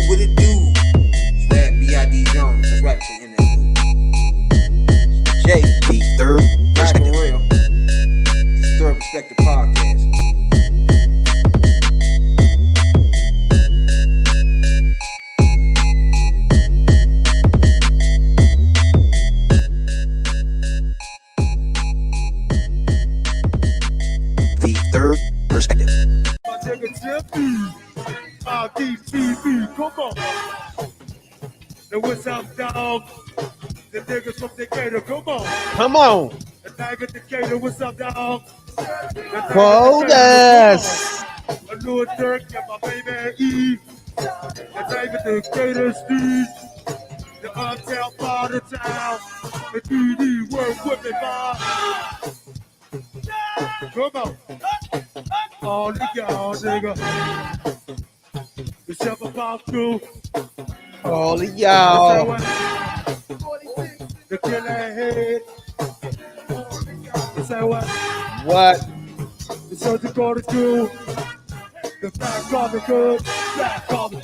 what it do? It's that B.I.D. Jones. That's right, for in J. The Third Right, Perspective. for real. The Third Perspective Podcast. The Third Perspective. My nigga Jeffy, RDTV, come on. Now what's up, dog? The niggas from Decatur, come on. Come on. The nigga Decatur, what's up, dog? Quotas. A little Dirk and my baby Eve. The nigga Decatur Steve. The uptown part of town. The DD work with me, man. Come on. All the y'all, nigga. The chef about to. All of y'all. The killer head. You say what? What? The soldier go to school. The fat coffee good. Fat coffee.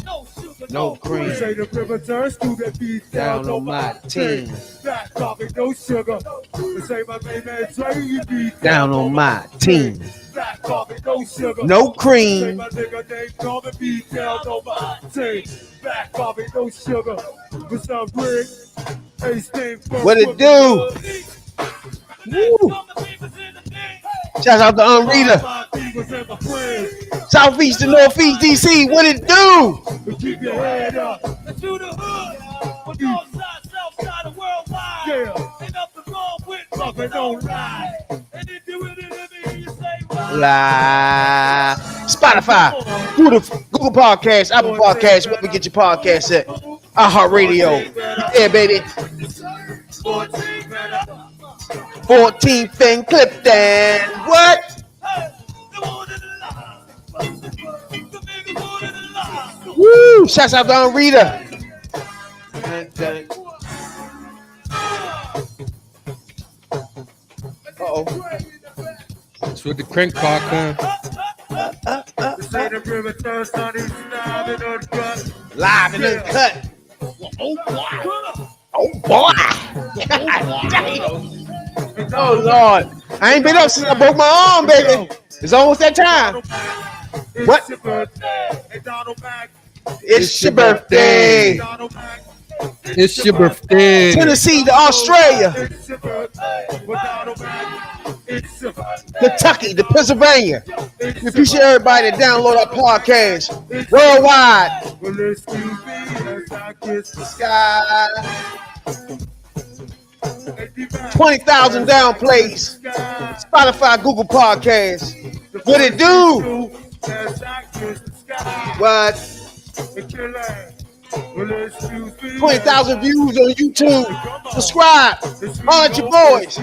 No cream. You say the river turns to the beat Down on my team. Fat coffee, no sugar. You say my baby Dre, you beat Down on my team. Fat coffee, no sugar. No Say cream. my nigga named Coffee beat down on my team. Fat coffee, no sugar. What's up, Rick? Hey, Steve. What it do? Woo. Shout out to Unreader. Southeast to Northeast DC. What it do? Keep your head up. Let's do the hood. From north side, south side, and worldwide. Yeah. Ain't nothing wrong with Fucking don't lie. And if you really let me hear you say what? Live. Spotify, Google Podcasts, Apple Podcasts, where we get your podcasts at. iHeartRadio. Yeah, baby. 14th and Clifton. What? Hey, the one in the line. The nigga one in the line. Woo! Shouts out to Unreader. Uh-oh. That's what the crank car come. Say the river turns on his knob and uncut. Live and uncut. Oh boy. God damn. Oh Lord. I ain't been up since I broke my arm, baby. It's almost that time. What? It's your birthday. Hey, Donald Mack. It's your birthday. Donald Mack. It's your birthday. Tennessee to Australia. It's your birthday. With Donald Mack. It's your birthday. Kentucky to Pennsylvania. We appreciate everybody that download our podcast worldwide. Well, excuse me as I kiss the Sky. sky. 20,000 down plays. Spotify, Google Podcasts. What it do? As I kiss the sky. What? The killer. Well, excuse me. 20,000 views on YouTube. Subscribe. Holler at your boys.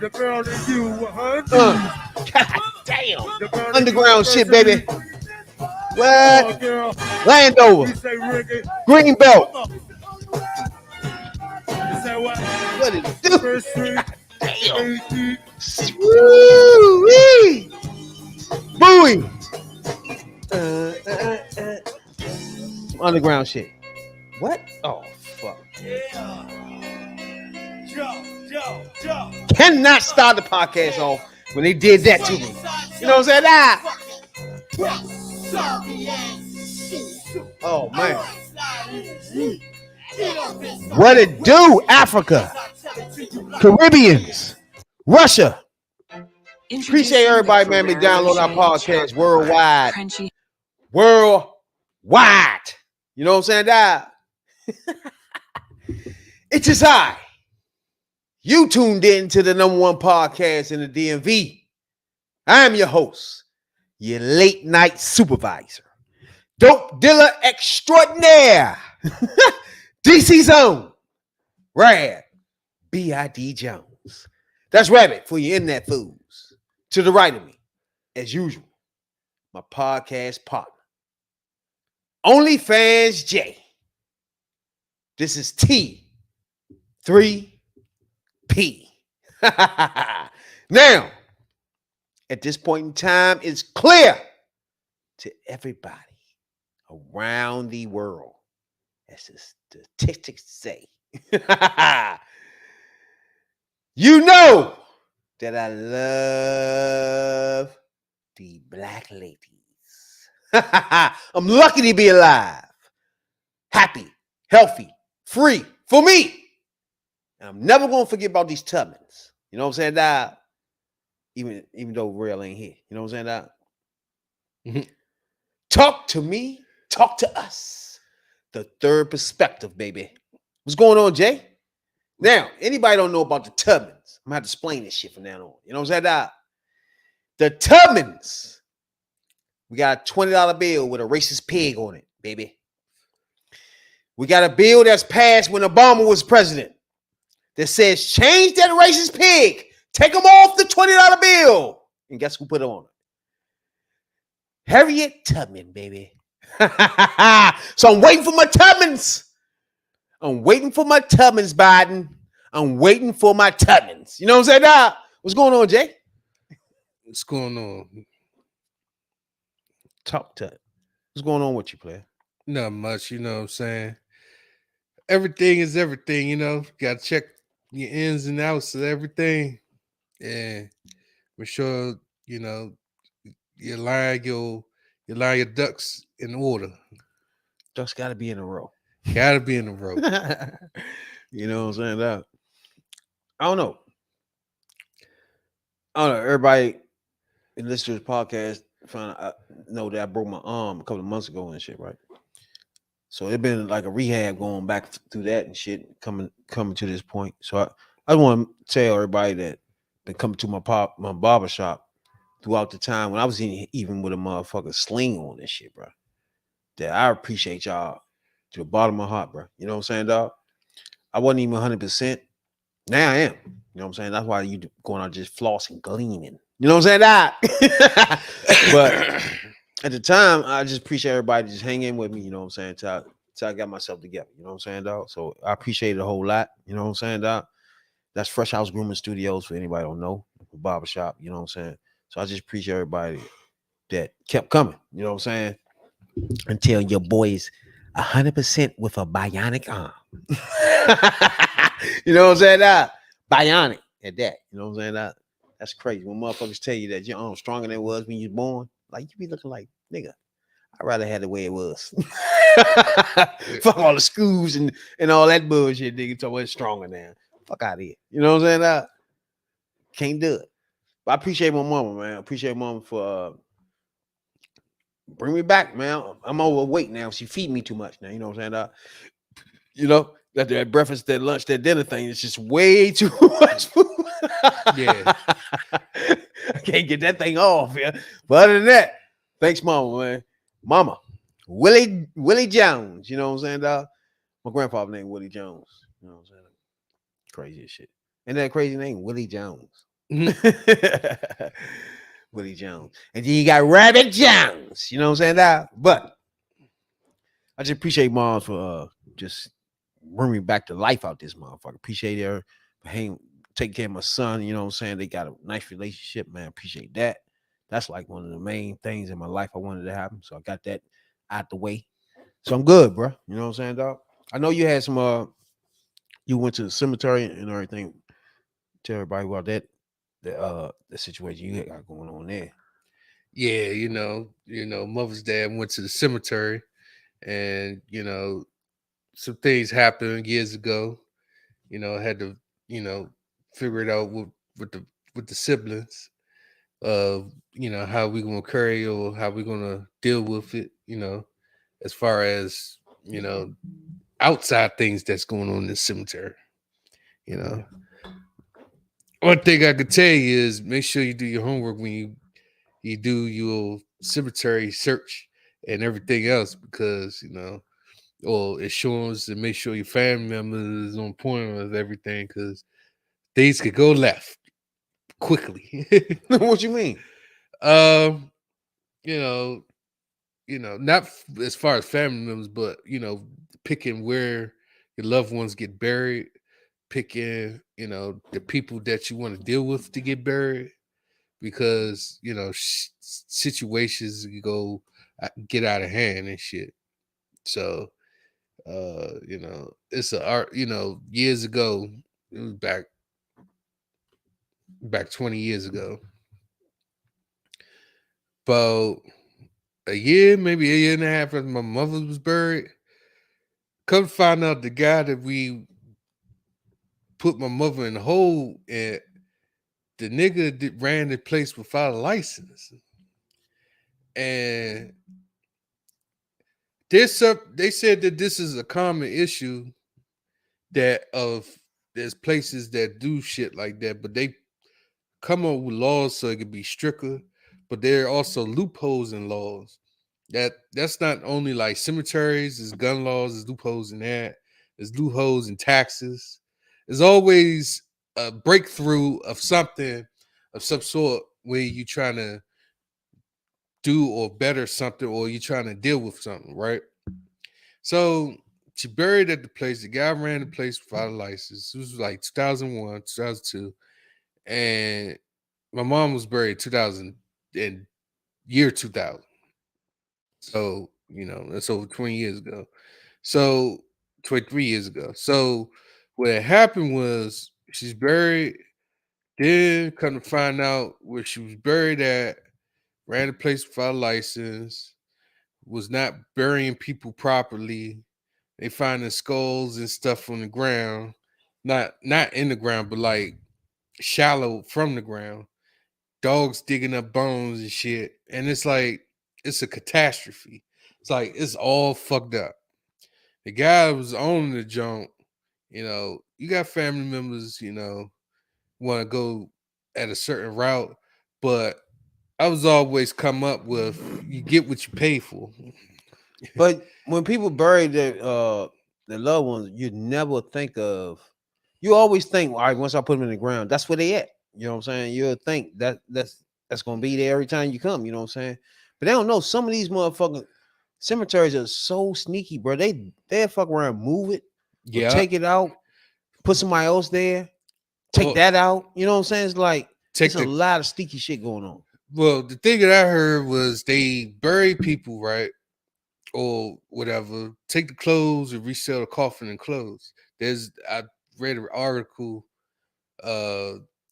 The girl that you were God damn. Underground shit, baby. What? Landover. Greenbelt. What it do? Damn. Woo-wee. Booey. Some underground shit. What? Oh, fuck. Joe. Cannot start the podcast off when they did that to me. You know what I'm saying? Oh, man. What it do? Africa. Caribbeans. Russia. Appreciate everybody, man. We download our podcast worldwide. Worldwide. You know what I'm saying? That. It is I. You tuned in to the number one podcast in the DMV. I'm your host, your late night supervisor, dope dealer extraordinaire, DC Zone, Rad, B.I.D. Jones. That's Rabbit for your internet fools. To the right of me, as usual, my podcast partner, OnlyFans J. This is T3P. Now, at this point in time, it's clear to everybody around the world. As the statistics say. You know that I love the black ladies. I'm lucky to be alive, happy, healthy, free for me. And I'm never gonna forget about these Tubmans. You know what I'm saying, Dad? Even though Real ain't here. You know what I'm saying, Dad? Mhm. Talk to me, talk to us. The third perspective, baby. What's going on, Jay? Now, anybody don't know about the Tubmans, I'm gonna have to explain this shit from now on. You know what I'm saying, Dad? The Tubmans. We got a $20 bill with a racist pig on it, baby. We got a bill that's passed when Obama was president that says change that racist pig. Take him off the $20 bill. And guess who put it on it? Harriet Tubman, baby. So I'm waiting for my Tubmans. I'm waiting for my Tubmans, Biden. I'm waiting for my Tubmans. You know what I'm saying? Nah, what's going on, Jay? What's going on? Talk to it. What's going on with you, player? Not much, you know what I'm saying? Everything is everything, you know. Got to check your ins and outs of everything. And make sure, you know, you line your ducks in order. Ducks got to be in a row. Gotta be in a row. You know what I'm saying? That I don't know. Everybody in listening to this podcast found out, know that I broke my arm a couple of months ago and shit, right? So it's been like a rehab going back through that and shit, coming to this point. So I want to tell everybody that been coming to my barber shop throughout the time when I was even with a motherfucker sling on this shit, bro. That I appreciate y'all to the bottom of my heart, bro. You know what I'm saying, dog? I wasn't even 100%. Now I am. You know what I'm saying? That's why you going out just flossing, gleaming. You know what I'm saying? That. But at the time, I just appreciate everybody just hanging with me. You know what I'm saying? Till I got myself together. You know what I'm saying, dog? So I appreciate it a whole lot. You know what I'm saying, dog? That's Fresh House Grooming Studios for anybody don't know. Barbershop. You know what I'm saying? So I just appreciate everybody that kept coming. You know what I'm saying? Until your boy's 100% with a bionic arm. You know what I'm saying? Bionic at that. You know what I'm saying? That's crazy. When motherfuckers tell you that your arm's stronger than it was when you was born, like you be looking like, nigga, I'd rather have the way it was. Fuck all the screws and all that bullshit, nigga. So it's stronger now. Fuck out of here. You know what I'm saying? Can't do it. But I appreciate my mama, man. I appreciate mama for bring me back, man. I'm overweight now. She feed me too much now. You know what I'm saying? You know, that breakfast, that lunch, that dinner thing is just way too much food. Yeah. I can't get that thing off, yeah. But other than that, thanks, mama, man. Mama, Willie Jones. You know what I'm saying, dog? My grandfather named Willie Jones. You know what I'm saying? Crazy as shit. And that crazy name, Willie Jones. Mhm. Willie Jones. And then you got Rabbit Jones. You know what I'm saying, dog? But I just appreciate mom for just bringing me back to life out this motherfucker. Appreciate her for taking care of my son. You know what I'm saying? They got a nice relationship, man. Appreciate that. That's like one of the main things in my life I wanted to happen. So I got that out the way. So I'm good, bro. You know what I'm saying, dog? I know you had some you went to the cemetery and everything. Tell everybody about that the situation you got going on there. Yeah, Mother's Dad went to the cemetery, and some things happened years ago. I had to figure it out with the siblings of how we gonna carry or how we gonna deal with it. As far as outside things that's going on in the cemetery. One thing I could tell you is make sure you do your homework when you do your cemetery search and everything else, because or insurance, and make sure your family members is on point with everything, because things could go left quickly. What you mean? um not as far as family members, but picking where your loved ones get buried, picking the people that you want to deal with to get buried, because situations get out of hand and shit. So it's a art, years ago, it was back 20 years ago. About a year, maybe a year and a half after my mother was buried, come find out the guy that we put my mother in the hole and the nigga that ran the place without a license. And they said that this is a common issue that of there's places that do shit like that, but they come up with laws so it could be stricter, but there are also loopholes in laws. That's not only like cemeteries, there's gun laws, there's loopholes in that, there's loopholes in taxes. There's always a breakthrough of something of some sort where you're trying to do or better something or you're trying to deal with something, right? So she buried at the place. The guy ran the place without a license. It was like 2001, 2002. And my mom was buried 2000 in year 2000. So, that's over 20 years ago. So, 23 years ago. So, what had happened was she's buried, then come to find out where she was buried at, ran the place without a license, was not burying people properly. They finding skulls and stuff on the ground, not in the ground, but like shallow from the ground. Dogs digging up bones and shit, and it's like it's a catastrophe. It's like it's all fucked up. The guy who was owning the junk, you got family members, want to go at a certain route, but I was always come up with you get what you pay for. But when people bury their loved ones, you never think of. You always think, all right, once I put them in the ground, that's where they at. You know what I'm saying? You'll think that's gonna be there every time you come. You know what I'm saying? But they don't know. Some of these motherfucking cemeteries are so sneaky, bro. They fuck around, move it, or take it out, put somebody else there, take that out. You know what I'm saying? It's like there's a lot of sneaky shit going on. Well, the thing that I heard was they bury people, right? Or whatever, take the clothes and resell the coffin and clothes. I read an article,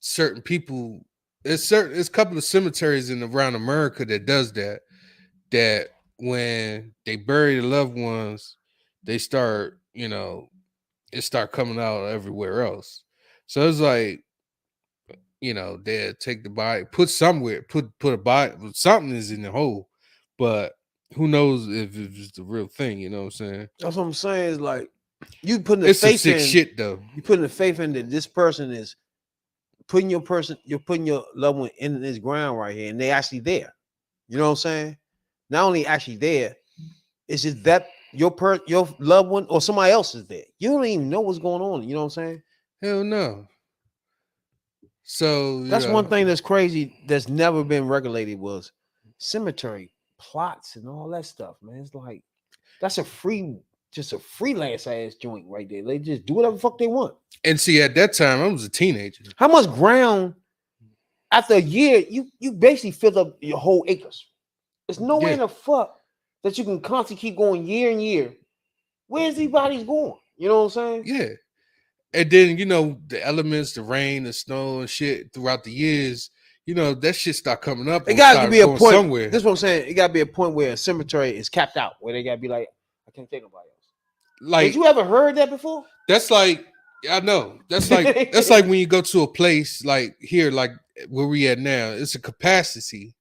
certain people, it's a couple of cemeteries in around America that does that when they bury the loved ones, they start, it start coming out everywhere else. So it's like, they take the body, put somewhere, put a body, something is in the hole, but who knows if it's the real thing? You know what I'm saying? That's what I'm saying. Is like you putting the it's faith some sick in shit though. You putting the faith in that this person is you're putting your loved one in this ground right here, and they actually there. You know what I'm saying? Not only actually there, it's just that your loved one or somebody else is there. You don't even know what's going on. You know what I'm saying? Hell no. So that's one thing that's crazy that's never been regulated was cemetery plots and all that stuff, man. It's like that's just a freelance ass joint right there. They just do whatever the fuck they want. And see, at that time, I was a teenager. How much ground after a year you basically fill up your whole acres? There's no way in the fuck that you can constantly keep going year and year. Where's these bodies going? You know what I'm saying? Yeah. And then, the elements, the rain, the snow and shit throughout the years, that shit start coming up. It got to be a point somewhere. This is what I'm saying. It got to be a point where a cemetery is capped out, where they got to be like, I can't take nobody else. Like, did you ever heard that before? That's like, I know. That's like when you go to a place like here, like where we at now. It's a capacity.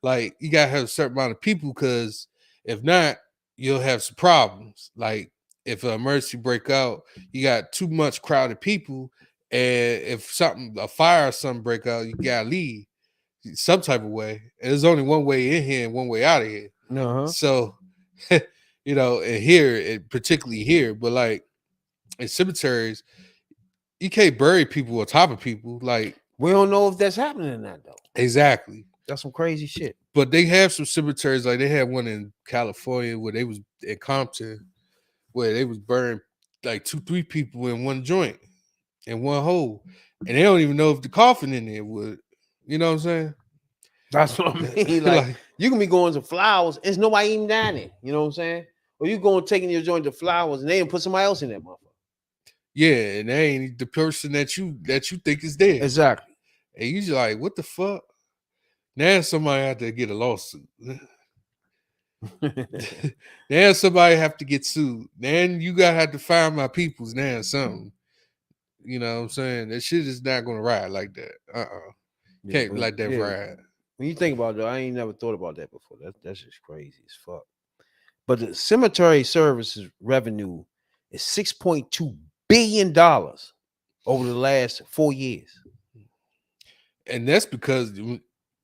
Like you gotta have a certain amount of people, because if not, you'll have some problems. Like if an emergency break out, you got too much crowded people, and if a fire or something break out, you gotta leave some type of way. And there's only one way in here and one way out of here. So, and here, particularly here, but like in cemeteries, you can't bury people on top of people. Like we don't know if that's happening in that though. Exactly. That's some crazy shit. But they have some cemeteries, like they had one in California where they was in Compton, where they was burying like 2-3 people in one joint, in one hole, and they don't even know if the coffin in there would. You know what I'm saying? That's what I mean. Like you can be going to flowers, there's nobody even down there. You know what I'm saying? or you going taking your joint to Flowers and they didn't put somebody else in that motherfucker. Yeah, and they ain't the person that you think is dead. Exactly. And you just like, what the fuck? Now somebody have to get a lawsuit. Now somebody have to get sued. Then you gotta have to find my peoples now something. You know what I'm saying? That shit is not gonna ride like that. Can't let that ride. When you think about it, though, I ain't never thought about that before. That's just crazy as fuck. But the cemetery services revenue is $6.2 billion over the last 4 years. And that's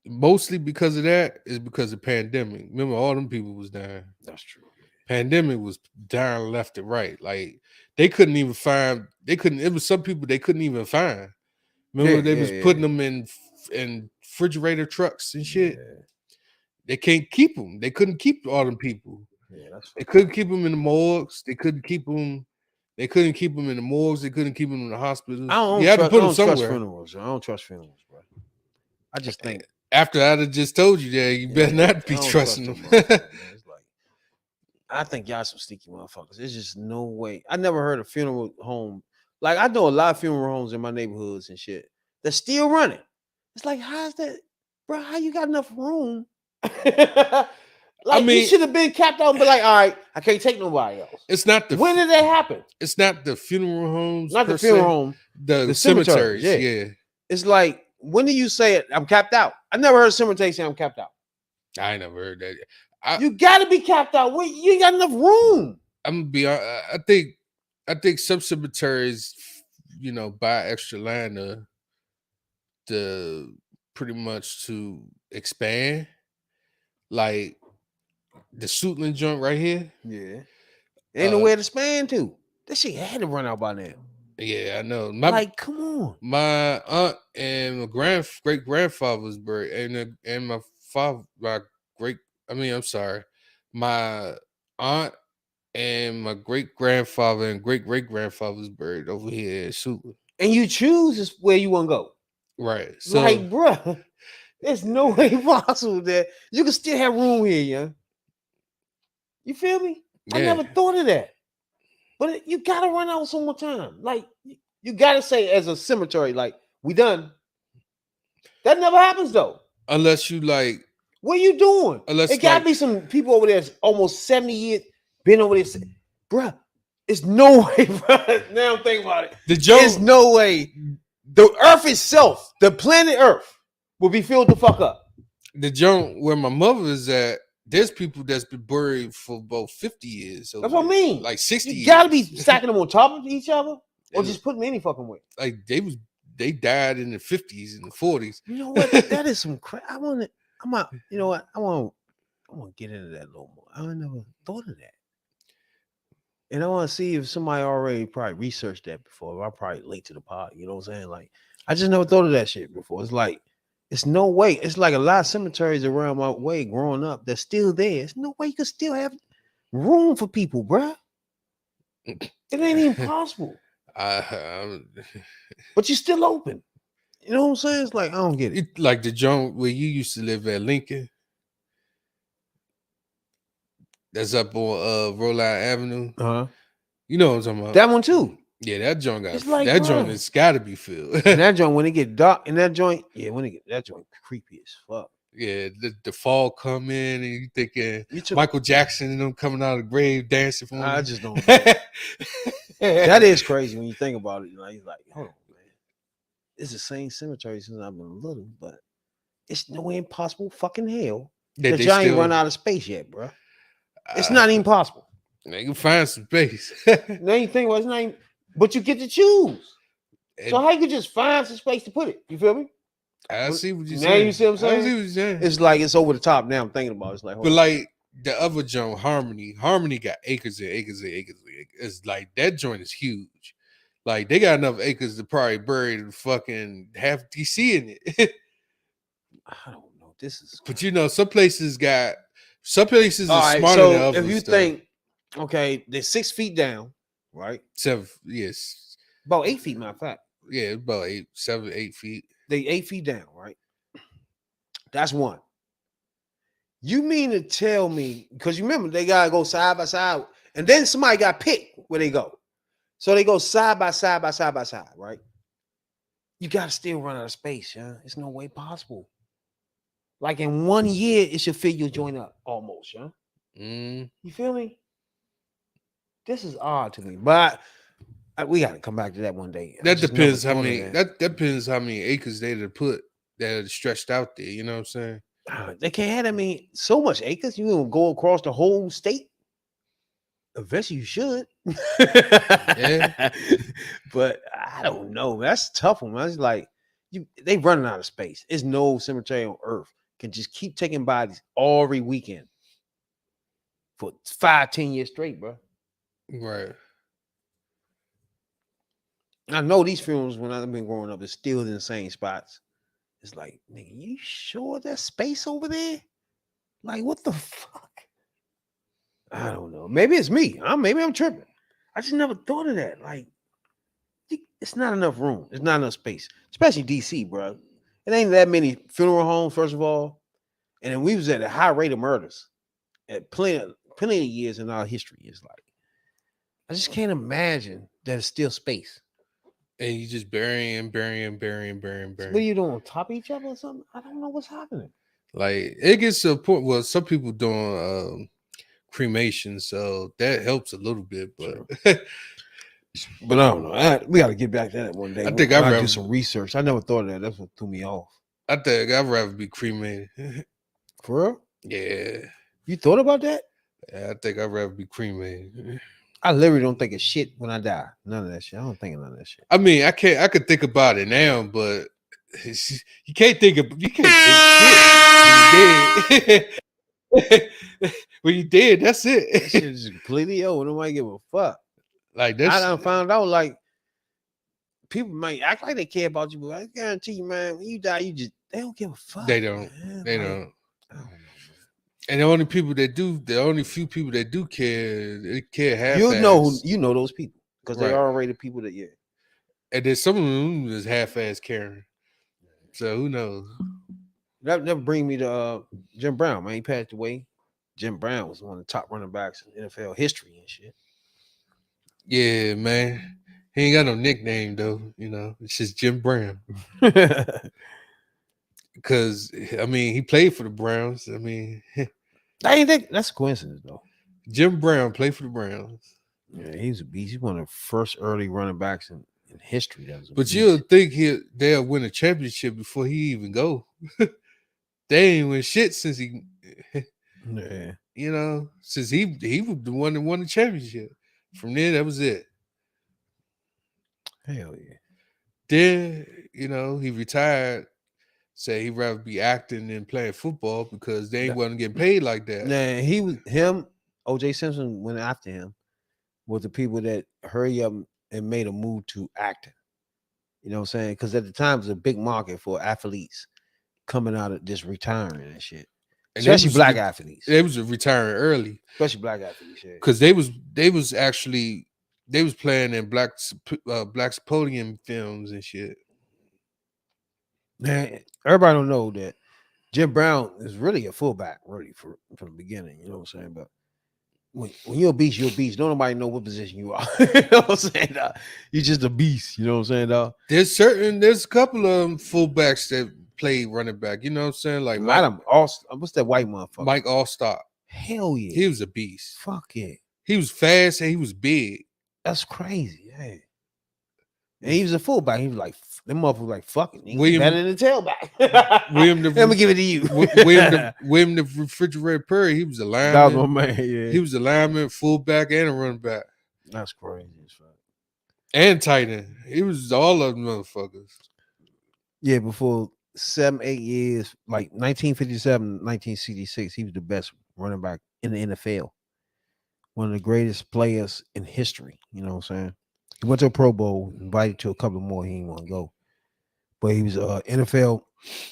mostly because of that is because of pandemic. Remember, all them people was dying. That's true. Pandemic was dying left and right. Like they couldn't even find. It was some people they couldn't even find. Remember, they was putting them in refrigerator trucks and shit. Yeah. They can't keep them. They couldn't keep all them people. Yeah, they couldn't keep them in the morgues. They couldn't keep them. They couldn't keep them in the morgues. They couldn't keep them in the hospitals. You had to put them somewhere. Funerals. I don't trust funerals, bro. I just think after I'd have just told you that, you better not be trusting them. It's like, I think y'all some sneaky motherfuckers. There's just no way. I never heard a funeral home. Like, I know a lot of funeral homes in my neighborhoods and shit. They're still running. It's like, how's that, bro? How you got enough room? Like, I mean, you should have been capped out and be like, all right, I can't take nobody else. It's not the. When did that happen? It's not the funeral homes. Not the funeral home. The cemeteries. Yeah. It's like, when do you say it? I'm capped out. I never heard a cemetery say I'm capped out. I ain't never heard that. You gotta be capped out. You ain't got enough room. I'm gonna be. I think some cemeteries, buy extra land to pretty much to expand, like the Suitland joint right here. Yeah, ain't nowhere to expand to. That shit had to run out by now. Yeah, I know. Come on. My aunt and my great grandfather was buried, and my father, my aunt and my great grandfather and great grandfather was buried over here at Suitland. And you choose is where you want to go, right? So, like, bro, there's no way possible that you can still have room here, yeah. You feel me? Yeah. I never thought of that. But you gotta run out some more time. Like, you gotta say as a cemetery, like, we done. That never happens though. Unless you like, what are you doing? Unless it gotta be some people over there that's almost 70 years been over there. Bruh, it's no way, bruh. Now I'm thinking about it. There's no way. The earth itself, the planet Earth, will be filled the fuck up. The joint where my mother is at, there's people that's been buried for about 50 years. So that's what I mean. Like 60 years. You gotta be stacking them on top of each other or just put them any fucking way. Like they died in the 50s and the 40s. You know what? That is some crap. You know what? I want to get into that a little more. I never thought of that. And I want to see if somebody already probably researched that before. I'm probably late to the pod. You know what I'm saying? Like, I just never thought of that shit before. It's like, it's no way. It's like a lot of cemeteries around my way growing up that's still there. There's no way you can still have room for people, bruh. It ain't even possible. But you're still open. You know what I'm saying? It's like, I don't get it. Like the joint where you used to live at Lincoln. That's up on Rhode Island Avenue. Uh-huh. You know what I'm talking about? That one too. Yeah, that joint joint has got to be filled. And that joint, when it get dark in that joint, that joint creepy as fuck. Yeah, the fall come in and you thinking Michael Jackson and them coming out of the grave dancing for him. I just don't know. That is crazy when you think about it. Like, hold on, man. It's the same cemetery since I've been little, but it's no way impossible fucking hell that y'all ain't run out of space yet, bro. It's not even possible. They can find some space. Now you think it's not even, but you get to choose. So how you can just find some space to put it? You feel me? I see what you're saying. Now you see what I'm saying? I see what you're saying. It's like it's over the top now. I'm thinking about it. It's like, but like the other joint, Harmony got acres and acres and acres and acres. It's like that joint is huge. Like they got enough acres to probably bury the fucking half DC in it. I don't know. This is, but some places are smarter than others. If you think, okay, they're 6 feet down, right? 7, yes. About 8 feet, matter of fact. Yeah, about 7, 8 feet. They 8 feet down, right? That's one. You mean to tell me, because you remember they gotta go side by side And then somebody got picked where they go. So they go side by side, right? You got to still run out of space, yeah. It's no way possible. Like in 1 year, it should fill your joint up almost, yeah. You feel me? This is odd to me, but we got to come back to that one day. That depends how many. That depends how many acres they to put that are stretched out there. You know what I'm saying? They can't have. I mean, so much acres. You gonna go across the whole state? Eventually, you should. Yeah, but I don't know. That's a tough one. It's like they running out of space. There's no cemetery on earth can just keep taking bodies every weekend for 5-10 years straight, bro. right. I know these funerals when I've been growing up is still in the same spots. It's like, nigga, you sure there's space over there? Like, what the fuck? I don't know. Maybe it's me. Maybe I'm tripping. I just never thought of that. Like, it's not enough room. It's not enough space, especially DC, bro. It ain't that many funeral homes, first of all. And then we was at a high rate of murders at plenty of years in our history. It's like, I just can't imagine that it's still space. And you just burying. What are you doing? On top of each other or something? I don't know what's happening. Like it gets to a point. Well, some people doing cremation, so that helps a little bit. But but I don't know. We got to get back to that one day. I think I'd do some research. I never thought of that. That's what threw me off. I think I'd rather be cremated. For real? Yeah. You thought about that? Yeah, I think I'd rather be cremated. I literally don't think of shit when I die. None of that shit. I don't think of none of that shit. I mean, I could think about it now, but you can't think shit when you're dead. When you're dead, that's it. That shit is completely over. Nobody give a fuck. Like that's I done found out like people might act like they care about you, but I guarantee you, man, when you die, they don't give a fuck. They don't. Man. They like, don't. I don't know. And the only few people that do care, they care half. You know those people because they are already people that And then some of them is half-ass caring. So who knows? That never bring me to Jim Brown, man. He passed away. Jim Brown was one of the top running backs in NFL history and shit. Yeah, man. He ain't got no nickname though. You know, it's just Jim Brown. Because I mean, he played for the Browns. I mean, that's a coincidence though. Jim Brown played for the Browns. Yeah, he's a beast. He's one of the first early running backs in history. But you'll think they'll win a championship before he even go. They ain't win shit since he. Yeah. You know, since he was the one that won the championship. From there, that was it. Hell yeah. Then, you know, he retired. Say he'd rather be acting than playing football because they wasn't getting paid like that. Nah, O.J. Simpson went after him with the people that hurry up and made a move to acting. You know what I'm saying? Because at the time, it was a big market for athletes coming out of just retiring and shit. And especially black athletes. They was retiring early. Especially black athletes, yeah. Because they was playing in black podium films and shit. Man, everybody don't know that Jim Brown is really a fullback, really, from the beginning. You know what I'm saying? But when you're a beast, you're a beast. Don't nobody know what position you are. You know what I'm saying? You're just a beast. You know what I'm saying? Dog? There's a couple of fullbacks that play running back. You know what I'm saying? Like what's that white motherfucker? Mike Allstott. Hell yeah. He was a beast. Fuck yeah. He was fast and he was big. That's crazy. Yeah. And he was a fullback. He was like, them motherfuckers like, fuck it. William, better than the tailback. Let me give it to you. William the Refrigerator Perry, he was a lineman. That was my man, yeah. He was a lineman, fullback, and a running back. That's crazy as fuck. And tight end. He was all of them motherfuckers. Yeah, before 7-8 years, like 1957, 1966, he was the best running back in the NFL. One of the greatest players in history. You know what I'm saying? He went to a Pro Bowl, invited to a couple more. He didn't want to go. But he was an NFL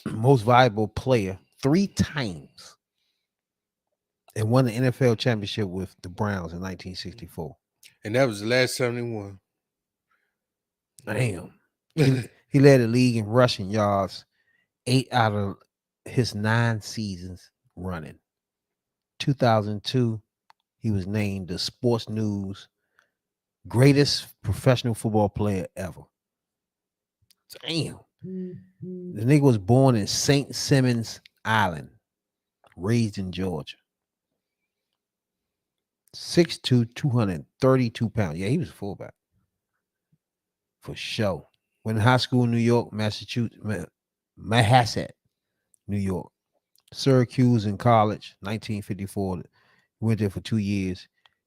most valuable player 3 times and won the NFL championship with the Browns in 1964. And that was the last time they won. Damn. He led the league in rushing yards 8 out of his 9 seasons running. 2002, he was named the Sports News greatest professional football player ever. Damn. The nigga was born in St. Simons Island, raised in Georgia. 6'2", 232 pounds. Yeah, he was a fullback. For sure. Went in high school in New York, Massachusetts, Manhasset, New York. Syracuse in college, 1954. He went there for 2 years.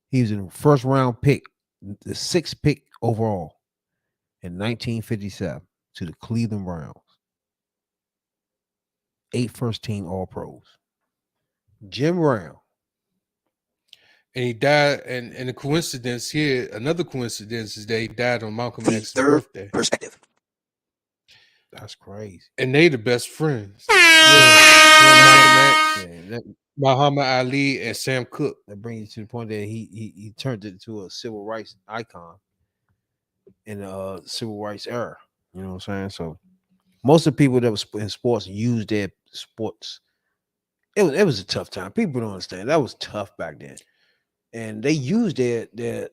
He was in the first round pick, the sixth pick overall in 1957 to the Cleveland Browns. 8 first team All Pros. Jim Brown. And he died, and the coincidence here, another coincidence is that he died on Malcolm X's birthday. Perspective. That's crazy. And they the best friends. Malcolm X, Yeah, Muhammad Ali, and Sam Cooke. that brings you to the point that he turned it into a civil rights icon in the civil rights era. You know what I'm saying? So most of the people that was in sports used their sports. It was a tough time. People don't understand. That was tough back then. And they used their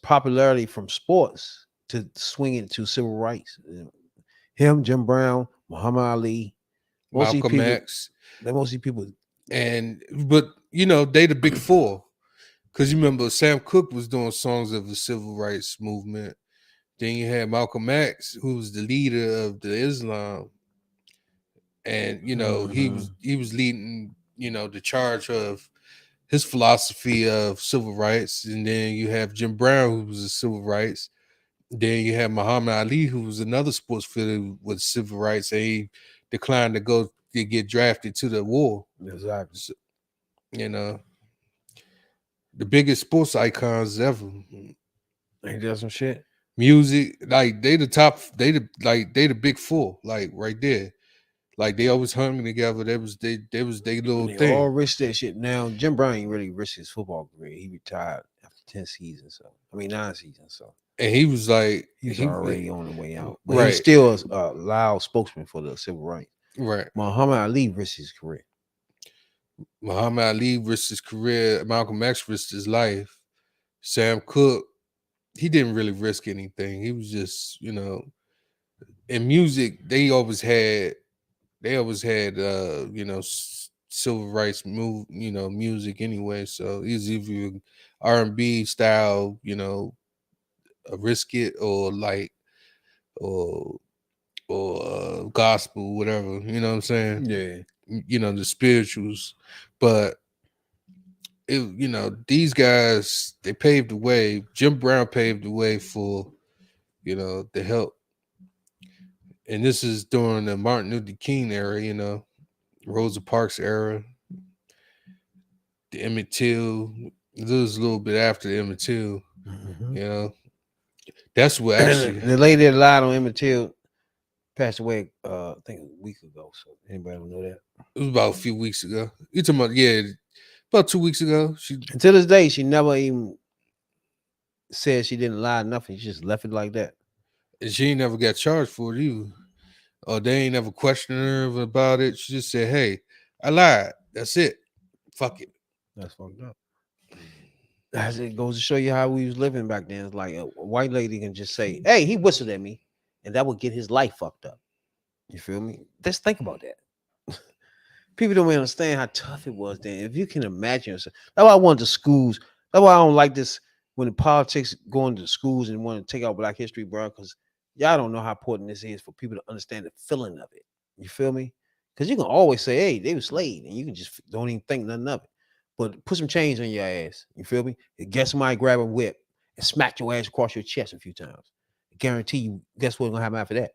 popularity from sports to swing it to civil rights. Him, Jim Brown, Muhammad Ali, Malcolm X. Most of these people. But you know, they the big four. Because you remember Sam Cooke was doing songs of the civil rights movement. Then you had Malcolm X, who was the leader of the Islam. And you know, he was leading, you know, the charge of his philosophy of civil rights. And then you have Jim Brown, who was a civil rights. Then you have Muhammad Ali, who was another sports fielder with civil rights, and he declined to go to get drafted to the war. Exactly. So, you know, the biggest sports icons ever. Ain't that some shit? Music, like they the top, they the big four, like right there. Like they always hung together. They was they little They thing. all risked that shit. Now Jim Brown ain't really risked his football career. He retired after 10 seasons. 9 seasons. So And he was like, he's already on the way out. But right. he's still a loud spokesman for the civil rights. Right. Muhammad Ali risked his career. Muhammad Ali risked his career. Malcolm X risked his life. Sam Cooke, he didn't really risk anything. He was just, you know, in music, they always had you know, civil rights music anyway. So he's either R&B style, you know, a risk it or like or gospel, whatever, you know what I'm saying? Yeah. You know, the spirituals. But it, you know, these guys, they paved the way. Jim Brown paved the way for, you know, the help. And this is during the Martin Luther King era, you know, Rosa Parks era, the Emmett Till. This was a little bit after the Emmett Till, you know. That's what actually the lady that lied on Emmett Till passed away, I think a week ago. So anybody don't know that? It was about a few weeks ago. You talking about, yeah, about 2 weeks ago. And to this day, she never even said she didn't lie, nothing. She just left it like that. And she ain't never got charged for it either. Or they ain't never questioned her about it. She just said, hey, I lied. That's it. Fuck it. That's fucked up. As it goes to show you how we was living back then. It's like a white lady can just say, hey, he whistled at me, and that would get his life fucked up. You feel me? Just think about that. People don't really understand how tough it was then. If you can imagine yourself. That's why I want the schools. That's why I don't like this when the politics go into the schools and want to take out Black history, bro, because y'all don't know how important this is for people to understand the feeling of it. You feel me? Because you can always say, hey, they were slaves, and you can just don't even think nothing of it. But put some chains on your ass. You feel me? Get somebody grab a whip and smack your ass across your chest a few times. I guarantee you, guess what's gonna happen after that?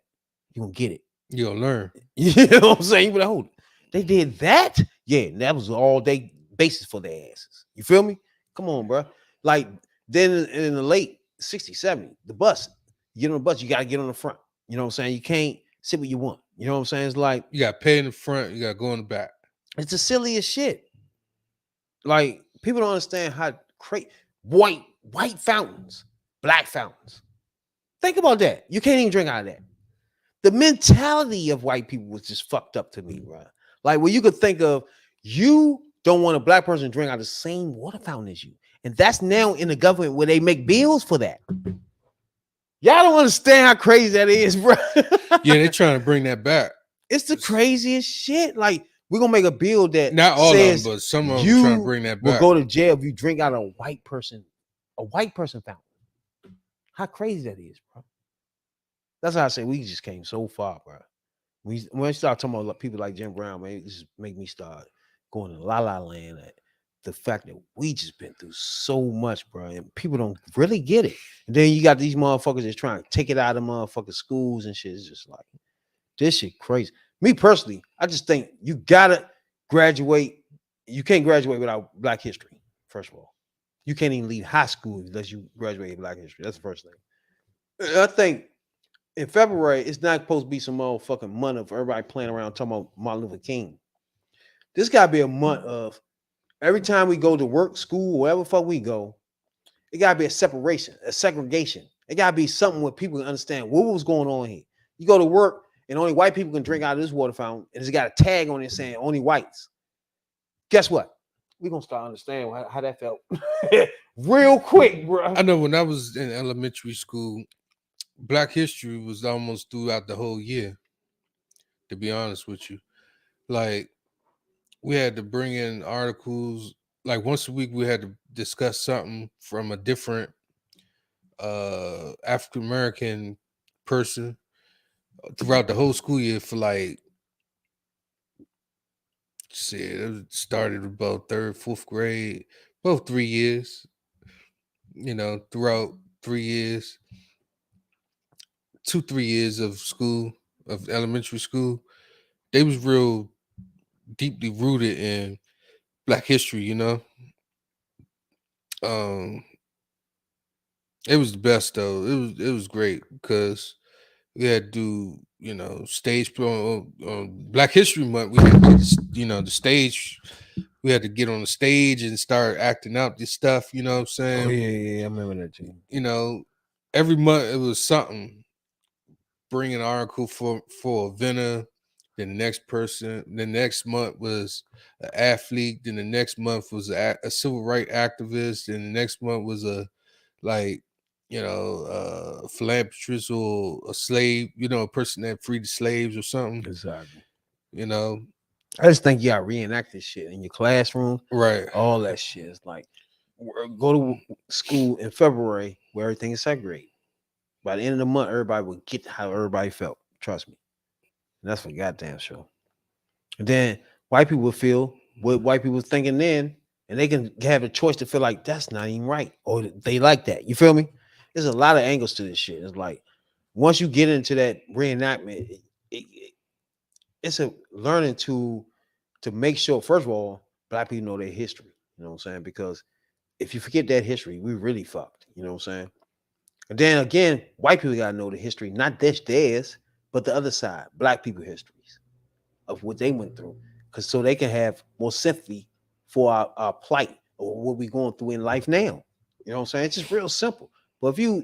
You're gonna get it. You're gonna learn. You know what I'm saying? You better hold it. They did that? Yeah, that was all day basis for their asses. You feel me? Come on, bro. Like then in the late 60s, 70s, the bus, you get on the bus, you gotta get on the front. You know what I'm saying? You can't sit what you want. You know what I'm saying? It's like you got to pay in the front, you got to go in the back. It's the silliest shit. Like people don't understand how crazy white fountains, black fountains. Think about that. You can't even drink out of that. The mentality of white people was just fucked up to me, bro. Like where you could think of, you don't want a black person to drink out of the same water fountain as you, And that's now in the government where they make bills for that. Y'all don't understand how crazy that is, bro. Yeah, they're trying to bring that back. It's the craziest shit. Like, we're gonna make a bill that Not all says of them, but some of them trying to bring that will back. go to jail if you drink out of a white person fountain. How crazy that is, bro. That's how I say we just came so far, bro. When I start talking about people like Jim Brown, man, it just make me start going to la la land at the fact that we just been through so much, bro, and people don't really get it. And then you got these motherfuckers that's trying to take it out of motherfucking schools and shit. It's just like, this shit crazy. Me personally, I just think you gotta graduate. You can't graduate without Black history, first of all. You can't even leave high school unless you graduate Black history. That's the first thing. I think in February, it's not supposed to be some motherfucking month of everybody playing around talking about Martin Luther King. This gotta be a month of every time we go to work, school, wherever fuck we go, it gotta be a separation, a segregation. It gotta be something where people can understand what was going on here. You go to work and only white people can drink out of this water fountain, and it's got a tag on it saying only whites. Guess what? We're gonna start understanding how that felt real quick, bro. I know when I was in elementary school, Black history was almost throughout the whole year, to be honest with you. Like, we had to bring in articles, like once a week we had to discuss something from a different African American person throughout the whole school year for like, shit, it started about 3rd, 4th grade, both 3 years, throughout 3 years, 2-3 years of school, of elementary school. They was real deeply rooted in Black history, It was the best though. It was great because we had to do, stage play on Black History Month. We had to, the stage. We had to get on the stage and start acting out this stuff. You know what I'm saying? Oh yeah, I remember that too. Every month it was something. Bring an article for a vendor. Then the next person. The next month was an athlete. Then the next month was a civil rights activist. And the next month was a philanthropist or a slave, a person that freed the slaves or something. Exactly. I just think you gotta reenact this shit in your classroom. Right. All that shit is like, go to school in February where everything is segregated. By the end of the month, everybody will get how everybody felt. Trust me. And that's for goddamn sure. And then white people will feel what white people thinking then, and they can have a choice to feel like that's not even right, or they like that. You feel me? There's a lot of angles to this shit. It's like once you get into that reenactment, it's a learning to make sure, first of all, Black people know their history. You know what I'm saying? Because if you forget that history, we really fucked. You know what I'm saying? And then again, white people gotta know the history, not theirs, but the other side, Black people histories of what they went through, because so they can have more sympathy for our plight or what we're going through in life now. You know what I'm saying? It's just real simple. But if you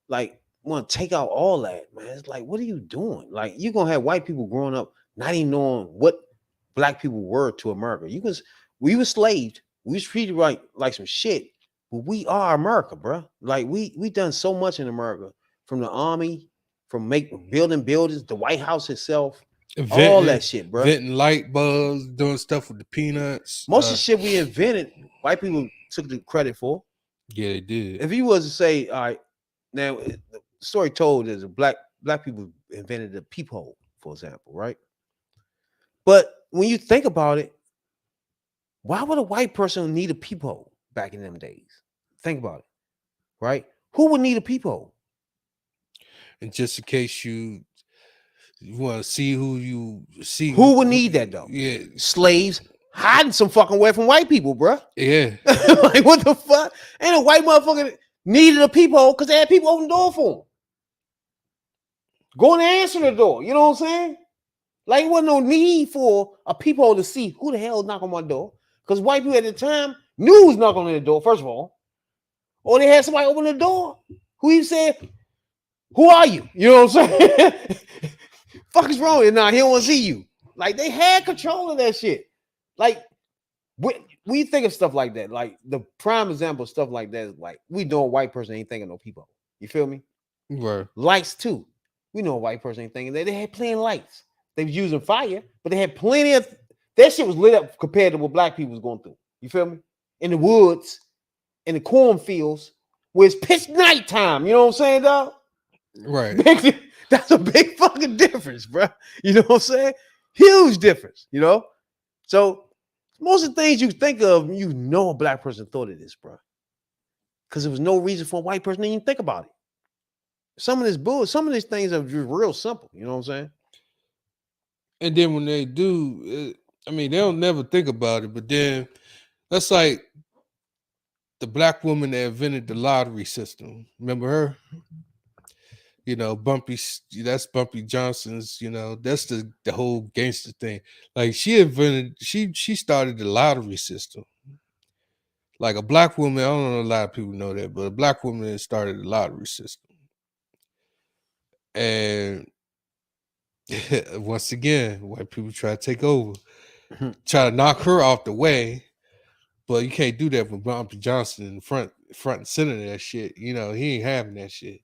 like want to take out all that, man, it's like, what are you doing? Like, you're gonna have white people growing up not even knowing what Black people were to America. We were slaved, we was treated like some shit, but we are America, bro. Like we done so much in America, from the army, from building buildings, the White House itself, all that shit, bro. Inventing light bulbs, doing stuff with the peanuts. Most of the shit we invented, white people took the credit for. Yeah, they did. If you was to say, all right, now the story told is black people invented the peephole, for example, right? But when you think about it, why would a white person need a peephole back in them days? Think about it, right? Who would need a peephole? And just in case you want to see who you see. Who would need that though? Yeah. Slaves hiding some fucking way from white people, bro. Yeah. Like, what the fuck? Ain't a white motherfucker needed a peephole because they had people open the door for them. Go and answer the door. You know what I'm saying? Like, there wasn't no need for a peephole to see who the hell knock on my door. Because white people at the time knew who was knocking on the door, first of all. Or they had somebody open the door who even said, who are you? You know what I'm saying? Fuck is wrong with you? Nah, he don't want to see you. Like, they had control of that shit. Like, when you think of stuff like that, like the prime example of stuff like that is like we know a white person ain't thinking no people. You feel me? Right. Lights too. We know a white person ain't thinking that. They had plenty of lights. They was using fire, but they had plenty of that shit was lit up compared to what black people was going through. You feel me? In the woods, in the cornfields, where it's pitch nighttime. You know what I'm saying, dog? Right. That's a big fucking difference, bro. You know what I'm saying? Huge difference, you know? So most of the things you think of, you know a black person thought of this, bro. Because there was no reason for a white person to even think about it. Some of this bull, some of these things are just real simple. You know what I'm saying? And then when they do, I mean, they'll never think about it. But then that's like the black woman that invented the lottery system. Remember her? You know, that's Bumpy Johnson's, you know, that's the whole gangster thing. Like she started the lottery system. Like a black woman, I don't know a lot of people know that, but a black woman started the lottery system. And once again, white people try to take over, try to knock her off the way. But you can't do that with Bumpy Johnson in the front and center of that shit. You know, he ain't having that shit.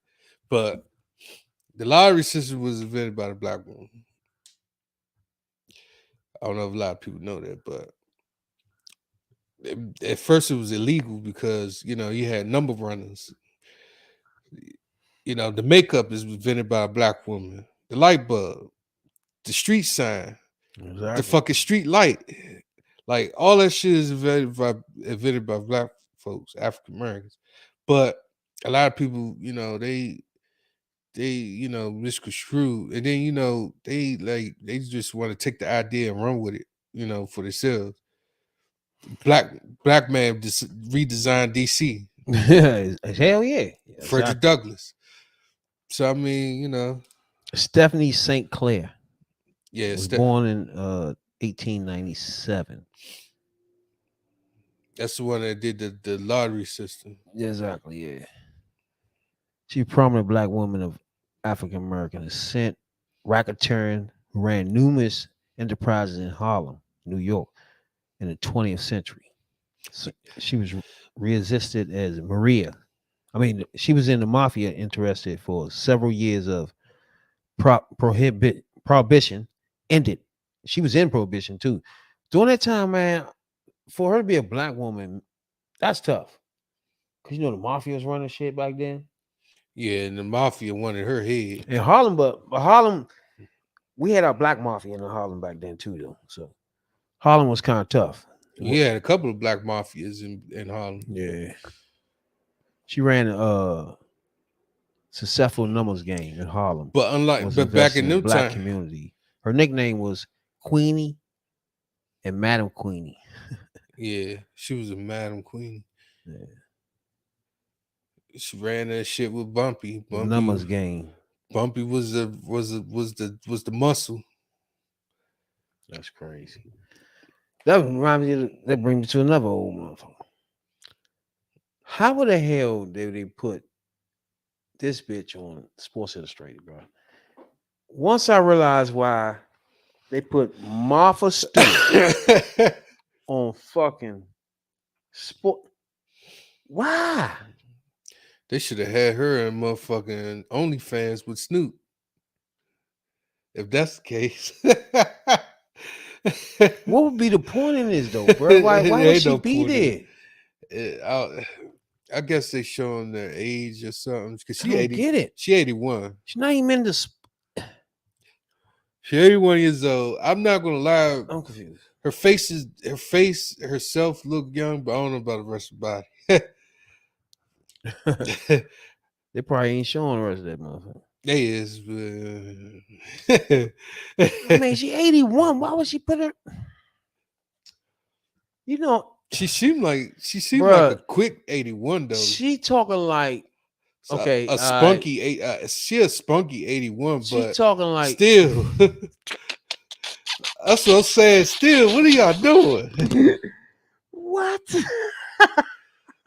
But the lottery system was invented by the black woman. I don't know if a lot of people know that, but at first it was illegal because, you know, you had number runners. You know, the makeup is invented by a black woman. The light bulb, the street sign, the fucking street light. Like all that shit is invented by black folks, African Americans. But a lot of people, you know, they you know, misconstrue, and then, you know, they just want to take the idea and run with it, you know, for themselves. Black man redesigned DC. Hell yeah. Frederick Douglass. So I mean, you know, Stephanie St. Clair. Yeah, was born in 1897. That's the one that did the lottery system. Exactly, yeah. She's a prominent black woman of African American descent, racketeering, who ran numerous enterprises in Harlem, New York, in the 20th century. So she was resisted as Maria. I mean, she was in the mafia interested for several years of prohibition ended. She was in prohibition too. During that time, man, for her to be a black woman, that's tough. Cause you know the mafia was running shit back then. Yeah, and the mafia wanted her head. In Harlem, but Harlem, we had our black mafia in Harlem back then too, though. So Harlem was kind of tough. We had a couple of black mafias in Harlem. Yeah. She ran a successful numbers game in Harlem. But back in the black community. Her nickname was Queenie and Madam Queenie. Yeah, she was a Madam Queenie. Yeah. She ran that shit with Bumpy. Numbers game. Bumpy was the muscle. That's crazy. That reminds me. That brings me to another old motherfucker. How the hell did they put this bitch on Sports Illustrated, bro? Once I realized why they put Martha Stewart on fucking sport. Why? They should have had her in motherfucking OnlyFans with Snoop. If that's the case. What would be the point in this though, bro? Why would she be there? I guess they showing their age or something. Because she 80. Get it? She 81. She's not even in the. She's 81 years old. I'm not gonna lie. I'm confused. Her face herself look young, but I don't know about the rest of the body. They probably ain't showing the rest of that motherfucker. They is. I mean, she 81. Why would she put her? You know, she seemed like a quick 81 though. She talking like okay, a spunky she a spunky 81, she but talking like still. That's what I'm saying. Still, what are y'all doing? What?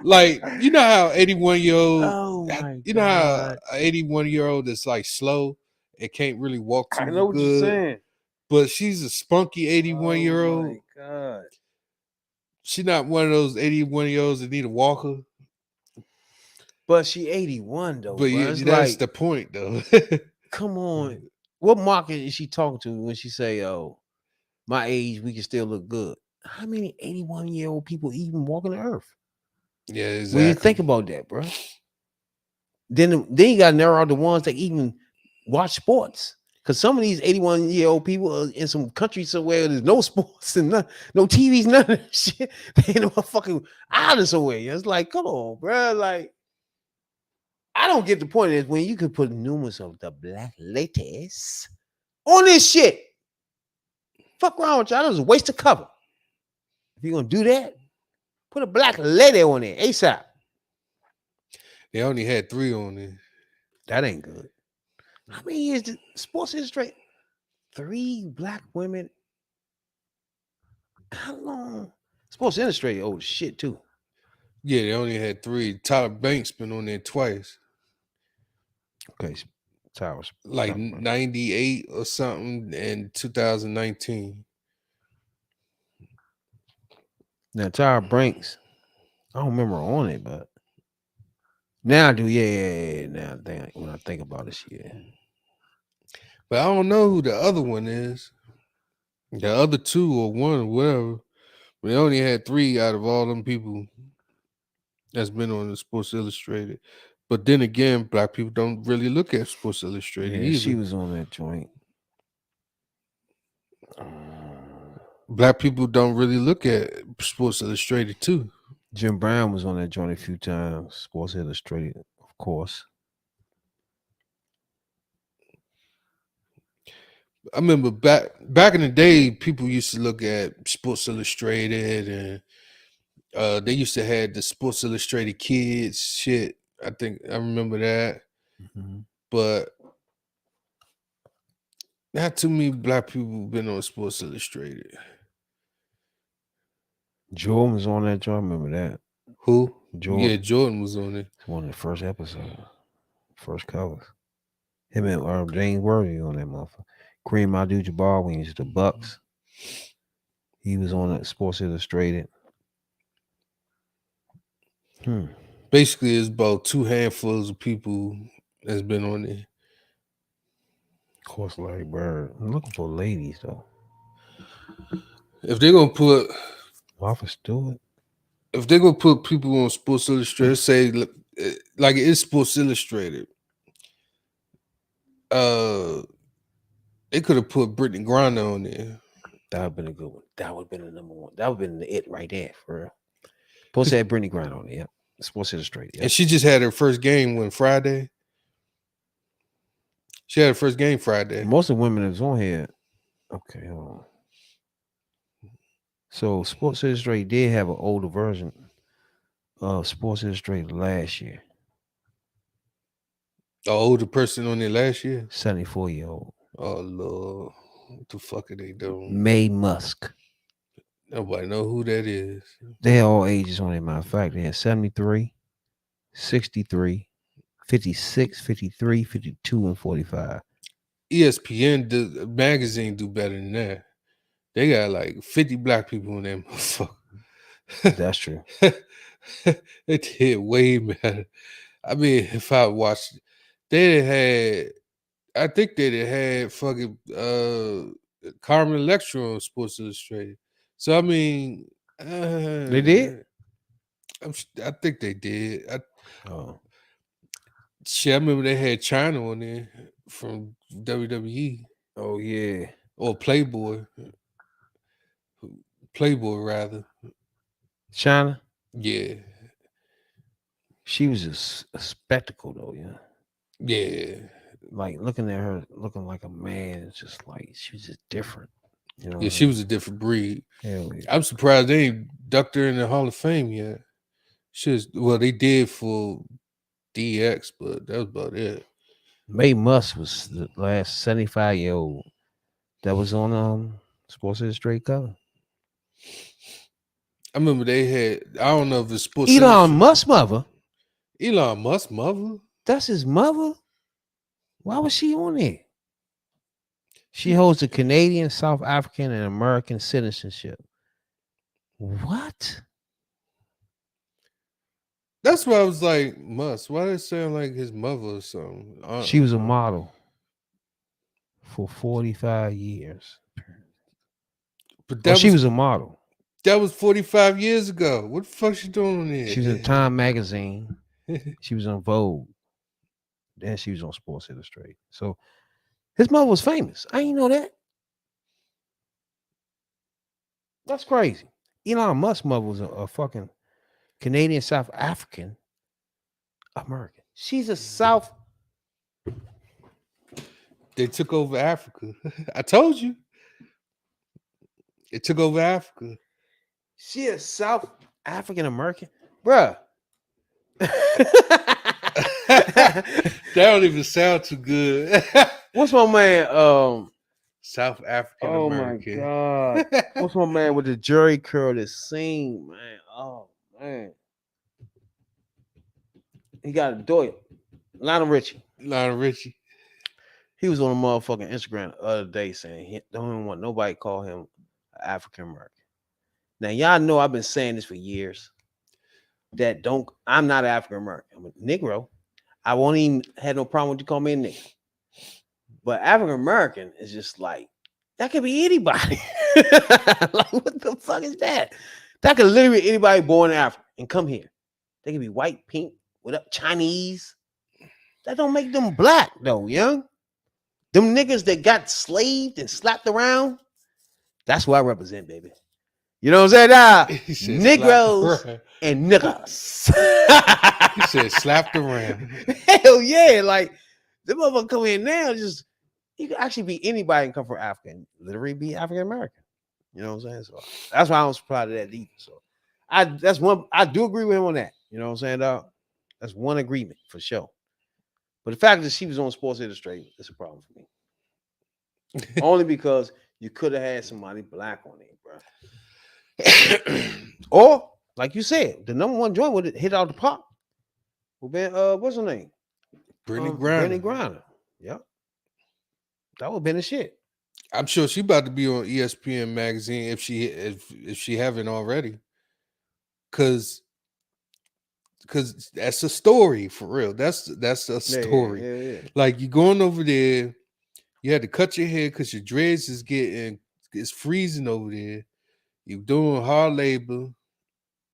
Like, you know how 81-year-old, you know how 81-year-old is like slow and can't really walk too good. I know what you're saying. But she's a spunky 81-year-old. Oh my God. She not one of those 81-year-olds that need a walker. But she 81 though, But bro. It's that's like, the point, though. come on. What market is she talking to when she say, "Oh, my age, we can still look good"? How many 81-year-old people even walking the earth? Yeah, exactly. When you think about that, bro. Then you got to narrow out the ones that even watch sports. Because some of these 81-year-old people are in some country somewhere there's no sports and no TVs, none of that shit. They in a fucking island somewhere. It's like, come on, bro. Like, I don't get the point is when you could put numerous of the black ladies on this shit. Fuck around with y'all. That was a waste of cover. If you're gonna do that, put a black lady on there ASAP. They only had 3 on there. That ain't good. How many years did Sports Illustrated? 3 black women. How long? Sports Illustrated old shit too. Yeah, they only had 3. Tyler Banks been on there twice. Okay, Towers. Like 98 or something and 2019. Now Tyra Banks, I don't remember on it, but now I do. Yeah. Now when I think about this, yeah. But I don't know who the other one is. The other 2 or 1 or whatever. But they only had 3 out of all them people that's been on the Sports Illustrated. But then again, black people don't really look at Sports Illustrated either. She was on that joint. Black people don't really look at Sports Illustrated too. Jim Brown was on that joint a few times. Sports Illustrated, of course. I remember back in the day, people used to look at Sports Illustrated, and they used to have the Sports Illustrated kids shit. I think I remember that, but not too many black people been on Sports Illustrated. Jordan was on that joint. I remember that. Who? Jordan. Yeah, Jordan was on it. It's one of the first episodes, first covers. Him and James Worthy on that motherfucker. Kareem Abdul-Jabbar when he was the Bucks. He was on Sports Illustrated. Basically, it's about 2 handfuls of people that's been on there. Of course, Larry Bird. I'm looking for ladies though. If they're gonna put Martha Stewart, if they're gonna put people on Sports Illustrated, say like it is Sports Illustrated. They could have put Brittany Griner on there. That would have been a good one. That would have been the number one. That would have been the it right there for real. Supposed to have Brittany Griner on it, yep. Sports Illustrated. Yep. And she just had her first game on Friday. She had her first game Friday. Most of the women that's on here. Okay, hold on. So Sports Illustrated did have an older version of Sports Illustrated last year. An older person on there last year? 74-year-old. Oh Lord. What the fuck are they doing? Mae Musk. Nobody know who that is. They had all ages on it. Matter of fact, they had 73, 63, 56, 53, 52, and 45. ESPN the magazine do better than that. They got like 50 black people in that motherfucker. That's true. It did way better. I mean, if I watched, I think they had fucking Carmen Electra on Sports Illustrated. So I mean, they did. I think they did. Shit, I remember they had China on there from WWE. Oh yeah, or Playboy rather. China. Yeah, she was a spectacle though. Yeah. Like looking at her, looking like a man. It's just like she was just different. You know. Yeah, she was a different breed. Hell yeah. I'm surprised they ain't ducked her in the Hall of Fame yet. They did for DX, but that was about it. Mae Musk was the last 75-year-old that was on Sports Illustrated cover. I remember they had, I don't know if it's Sports Elon Musk's mother. Elon Musk's mother? That's his mother? Why was she on there? She holds a Canadian, South African, and American citizenship. What? That's why I was like, Must. Why did it sound like his mother or something? She was a model for 45 years. But Well, that she was was a model. that was 45 years ago. What the fuck she doing on here? She was in Time magazine. She was on Vogue. Then she was on Sports Illustrated. So his mother was famous. I didn't know that. That's crazy. Elon Musk's mother was a fucking Canadian South African American. She's a South. They took over Africa. I told you. It took over Africa. She a South African American, bruh. That don't even sound too good. What's my man? South African Oh American. my god. What's my man with the Jerry curl that sing, man? Oh man. He got a daughter, Lionel Richie. Lionel Richie. He was on a motherfucking Instagram the other day saying he don't even want nobody to call him African American. Now y'all know I've been saying this for years. That I'm not African American. I'm a Negro. I won't even have no problem with you call me a nigga. But African American is just like that could be anybody. Like what the fuck is that? That could literally be anybody born in Africa and come here. They could be white, pink, whatever, Chinese. That don't make them black though, young. Them niggas that got slaved and slapped around. That's what I represent, baby. You know what I'm saying? Nah, He said Negroes slap and niggas. He said slapped around. Hell yeah, like the motherfucker come in now. Just you can actually be anybody and come from Africa and literally be African American. You know what I'm saying? So that's why I was proud of that either. So I do agree with him on that. You know what I'm saying, dog? That's one agreement for sure. But the fact that she was on Sports Illustrated is a problem for me. Only because you could have had somebody black on it, bro. Or, like you said, the number one joint would have hit out the park. Who been what's her name? Brittany Griner. Brittany Griner. Yep. That would have been a shit. I'm sure she about to be on ESPN magazine if she haven't already. Cause that's a story for real. That's a story. Yeah. Like you going over there, you had to cut your hair because your dreads it's freezing over there. You doing hard labor.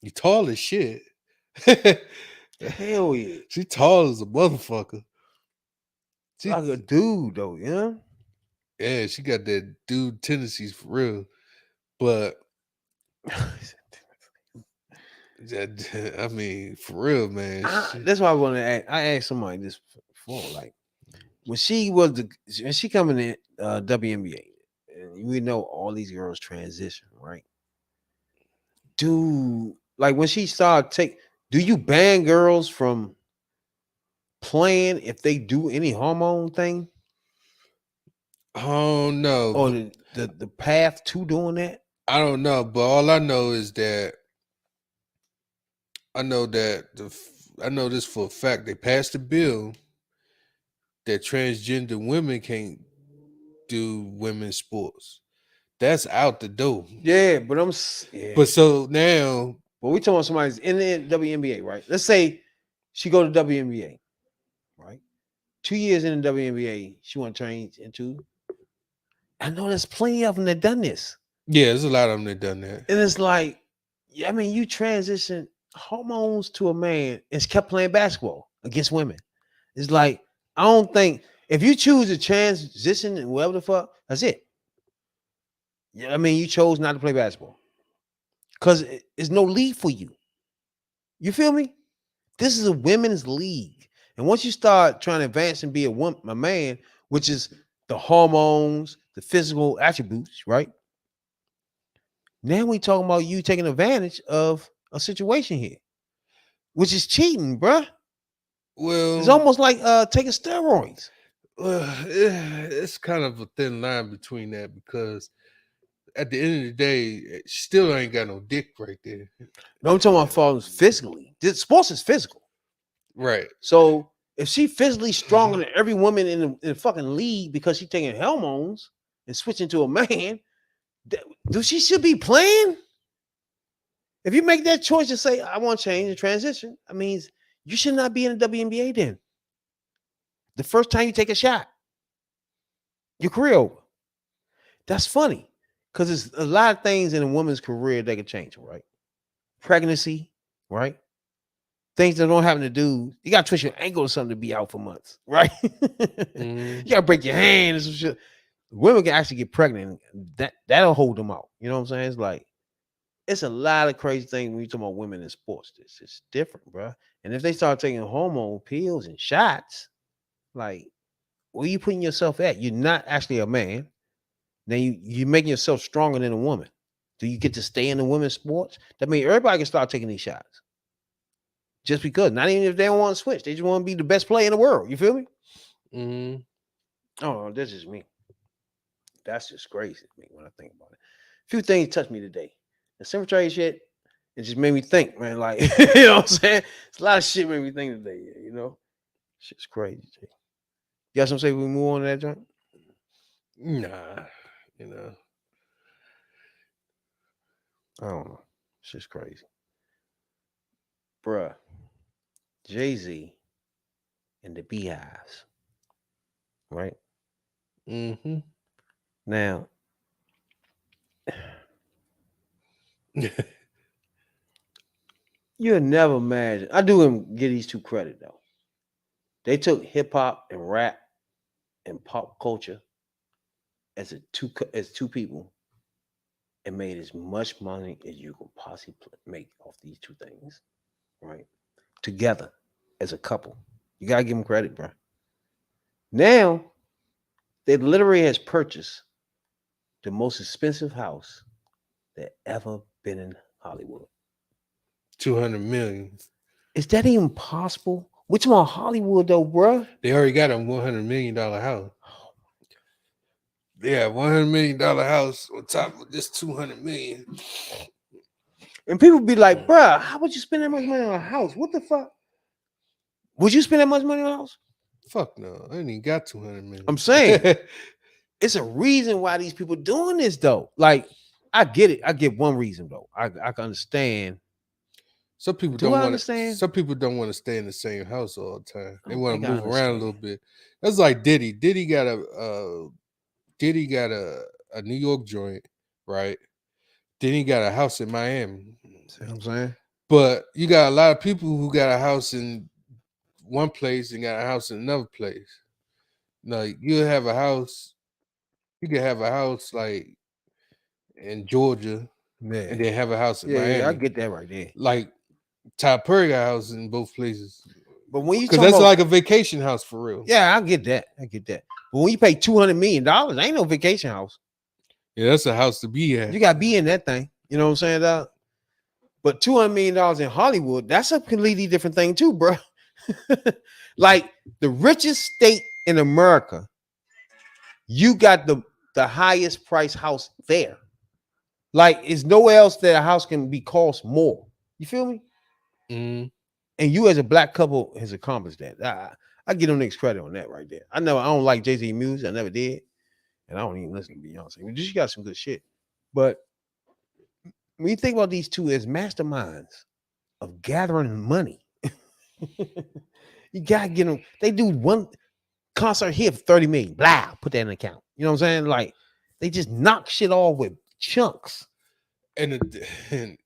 You tall as shit. Hell yeah. She tall as a motherfucker. She, Like a dude though, yeah. Yeah, she got that dude tendencies for real. But I mean, for real, man. That's why I want to ask. I asked somebody this before, like when she coming in WNBA, and we know all these girls transition, right? Dude, like when she started do you ban girls from playing if they do any hormone thing? Oh no. Or the path to doing that? I don't know, but all I know is that I know this for a fact. They passed a bill that transgender women can't do women's sports. That's out the door. Yeah, but But so now, but we talking about somebody's in the WNBA, right? Let's say she go to WNBA, right? 2 years in the WNBA, she want to change into. I know there's plenty of them that done this. Yeah, there's a lot of them that done that. And it's like, I mean, you transition hormones to a man and kept playing basketball against women. It's like, I don't think if you choose to transition and whatever the fuck, that's it. Yeah, I mean, you chose not to play basketball because it's no league for you. You feel me? This is a women's league, and once you start trying to advance and be a man, which is the hormones, the physical attributes, right? Now we talking about you taking advantage of a situation here, which is cheating, bruh. Well, it's almost like taking steroids. It's kind of a thin line between that because at the end of the day, she still ain't got no dick right there. No, I'm talking about falling physically. Sports is physical, right? So if she physically stronger than every woman in the fucking league because she's taking hormones and switching to a man, she should be playing. If you make that choice to say, I want to change and transition, I mean, you should not be in the WNBA then. The first time you take a shot, your career over. That's funny because there's a lot of things in a woman's career that can change, right? Pregnancy, right? Things that don't happen to do. You got to twist your ankle or something to be out for months, right? You got to break your hand and some shit. Women can actually get pregnant. That'll hold them out. You know what I'm saying? It's like, it's a lot of crazy things when you talk about women in sports. It's different, bro. And if they start taking hormone pills and shots, like, where you putting yourself at? You're not actually a man. Then you're making yourself stronger than a woman. Do you get to stay in the women's sports? That means everybody can start taking these shots. Just because. Not even if they don't want to switch. They just want to be the best player in the world. You feel me? Oh, that's just me. That's just crazy to me when I think about it. A few things touched me today. The cemetery shit, it just made me think, man. Like, you know what I'm saying? It's a lot of shit made me think today, you know? Shit's crazy, Jay. You got something to say we move on to that joint? Nah, you know. I don't know. Shit's crazy. Bruh. Jay-Z and the Beehives. Right? Mm-hmm. Now, you'll never imagine. I do give these two credit though. They took hip hop and rap and pop culture as two people and made as much money as you could possibly make off these two things, right? Together as a couple. You gotta give them credit, bro. Now, they literally has purchased the most expensive house that ever been in Hollywood. 200 million. Is that even possible? We're talking about Hollywood though, bro. They already got a $100 million house. Yeah, $100 million house on top of this 200 million. And people be like, bro, how would you spend that much money on a house? What the fuck? Would you spend that much money on a house? Fuck no. I ain't even got 200 million. I'm saying it's a reason why these people doing this though. Like, I get it. I get one reason though. I can understand. Some people Do don't I want understand? Some people don't want to stay in the same house all the time. They I want to think I move around a understand. little bit. That's like Diddy. Diddy got a New York joint, right? Then he got a house in Miami. See what I'm saying? But you got a lot of people who got a house in one place and got a house in another place. Like you could have a house like in Georgia, Yeah. and then have a house in Miami. Yeah, I get that right there. Like Todd Perry got a house in both places. But when you Because talk that's about, like a vacation house for real. yeah, I get that. But when you pay $200 million, ain't no vacation house. Yeah, that's a house to be at. You got to be in that thing. You know what I'm saying, dog? But $200 million in Hollywood, that's a completely different thing too, bro. Like the richest state in America, you got the highest price house there. Like it's nowhere else that a house can be cost more. You feel me? Mm. And you as a black couple has accomplished that. I give them next credit on that right there. I don't like Jay-Z music. I never did. And I don't even listen to Beyonce. We just got some good shit. But when you think about these two as masterminds of gathering money, you gotta get them. They do one concert here for 30 million. Blah, put that in the account. You know what I'm saying? Like they just knock shit off with chunks. And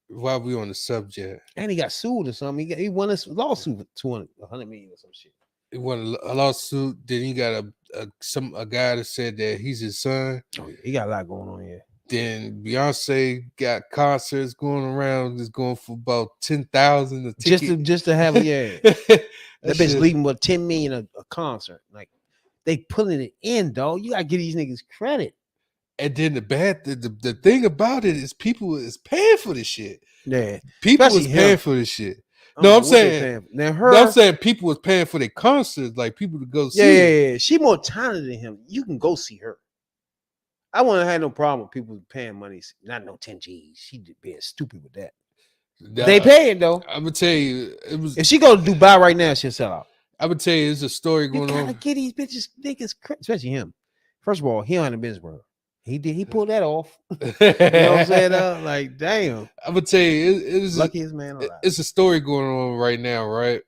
while we on the subject, And he got sued or something. He won this lawsuit for 100 million or some shit. he won a lawsuit. Then he got a guy that said that he's his son. Oh, yeah, he got a lot going on here. Then Beyonce got concerts going around, is going for about 10,000 a ticket. Just to have that bitch leaving with 10 million a concert. Like they pulling it in, dog. You gotta give these niggas credit. And then the thing about it is people is paying for this shit. Yeah, People especially is paying him. for this shit. I don't No, know I'm what they saying paying for. Now No, I'm saying people was paying for their concerts, like people to go see. Yeah. She more talented than him. You can go see her. I wouldn't have no problem with people paying money. Not no 10 G's. She being stupid with that. They paying though. I'm gonna tell you, it was. If she go to Dubai right now, she'll sell out. I would tell you, there's a story You going gotta on. get these bitches niggas, especially him. First of all, he don't have a business with her. He did. He pulled that off. You know You know what I'm saying? Like, damn. I'm gonna tell you, Luckiest man alive. it's a story going on right now, right?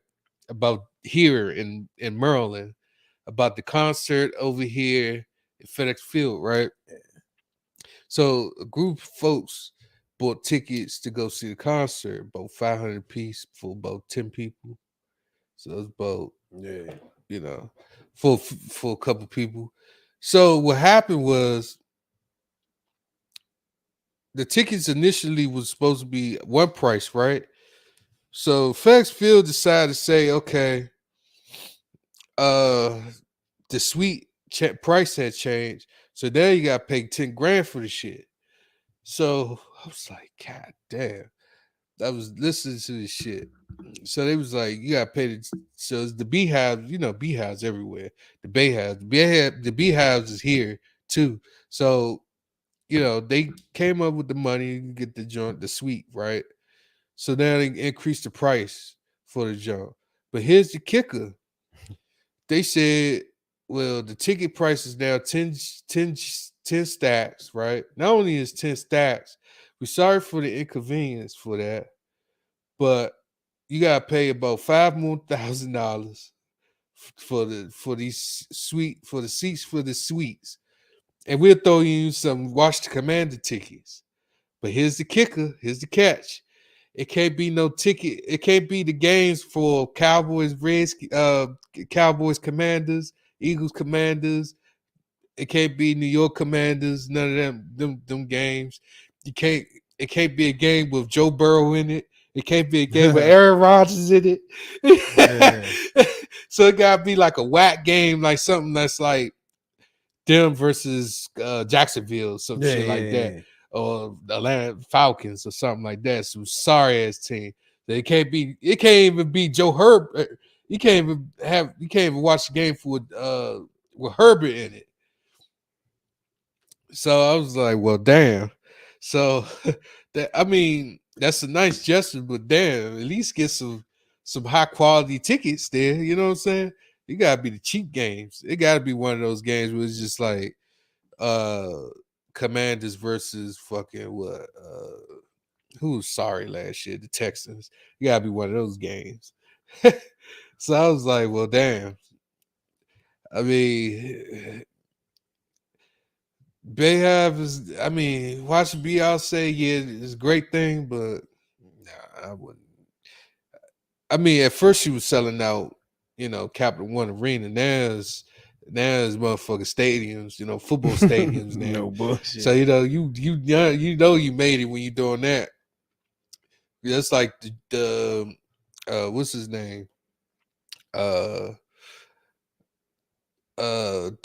About here in Maryland, about the concert over here at FedEx Field, right? So a group of folks bought tickets to go see the concert, about 500 piece for about 10 people. So it's about, Yeah. you know, for a couple people. So what happened was the tickets initially was supposed to be one price, right? So FedEx Field decided to say, okay, uh, the suite price had changed, so now you got to pay 10 grand for the shit. So I was like, God damn. I was listening to this shit. So they was like, you gotta pay the so it's the beehives, beehives everywhere. The the beehives is here too. So, they came up with the money to get the joint, the suite, right? So now they increased the price for the joint. But here's the kicker. They said, well, the ticket price is now 10 stacks, right? Not only is 10 stacks, we're sorry for the inconvenience for that, but you gotta pay about $5,000 for these for the seats for the suites, and we'll throw you some watch the commander tickets. But here's the kicker, here's the catch. It can't be no ticket. It can't be the games for Cowboys, Cowboys, Commanders, Eagles, Commanders. It can't be New York Commanders. None of them games. You can't. It can't be a game with Joe Burrow in it. It can't be a game with Aaron Rodgers in it. Yeah. So it gotta be like a whack game, like something that's like them versus Jacksonville, some shit like that, or the Atlanta Falcons or something like that. Some sorry ass team. It can't even be Joe Herbert. You can't even watch the game with Herbert in it. So I was like, well, damn. So that's a nice gesture, but damn, at least get some high quality tickets there. You know what I'm saying? You gotta be the cheap games. It gotta be one of those games where it's just like Commanders versus fucking what who was sorry last year? The Texans. You gotta be one of those games. So I was like, well, damn. I mean, Bayhab is, watching Beyonce, yeah, it's a great thing, but nah, I wouldn't. At first she was selling out, Capital One Arena. Now it's motherfucking stadiums, football stadiums now. No bullshit. So you made it when you're doing that. That's like the what's his name? The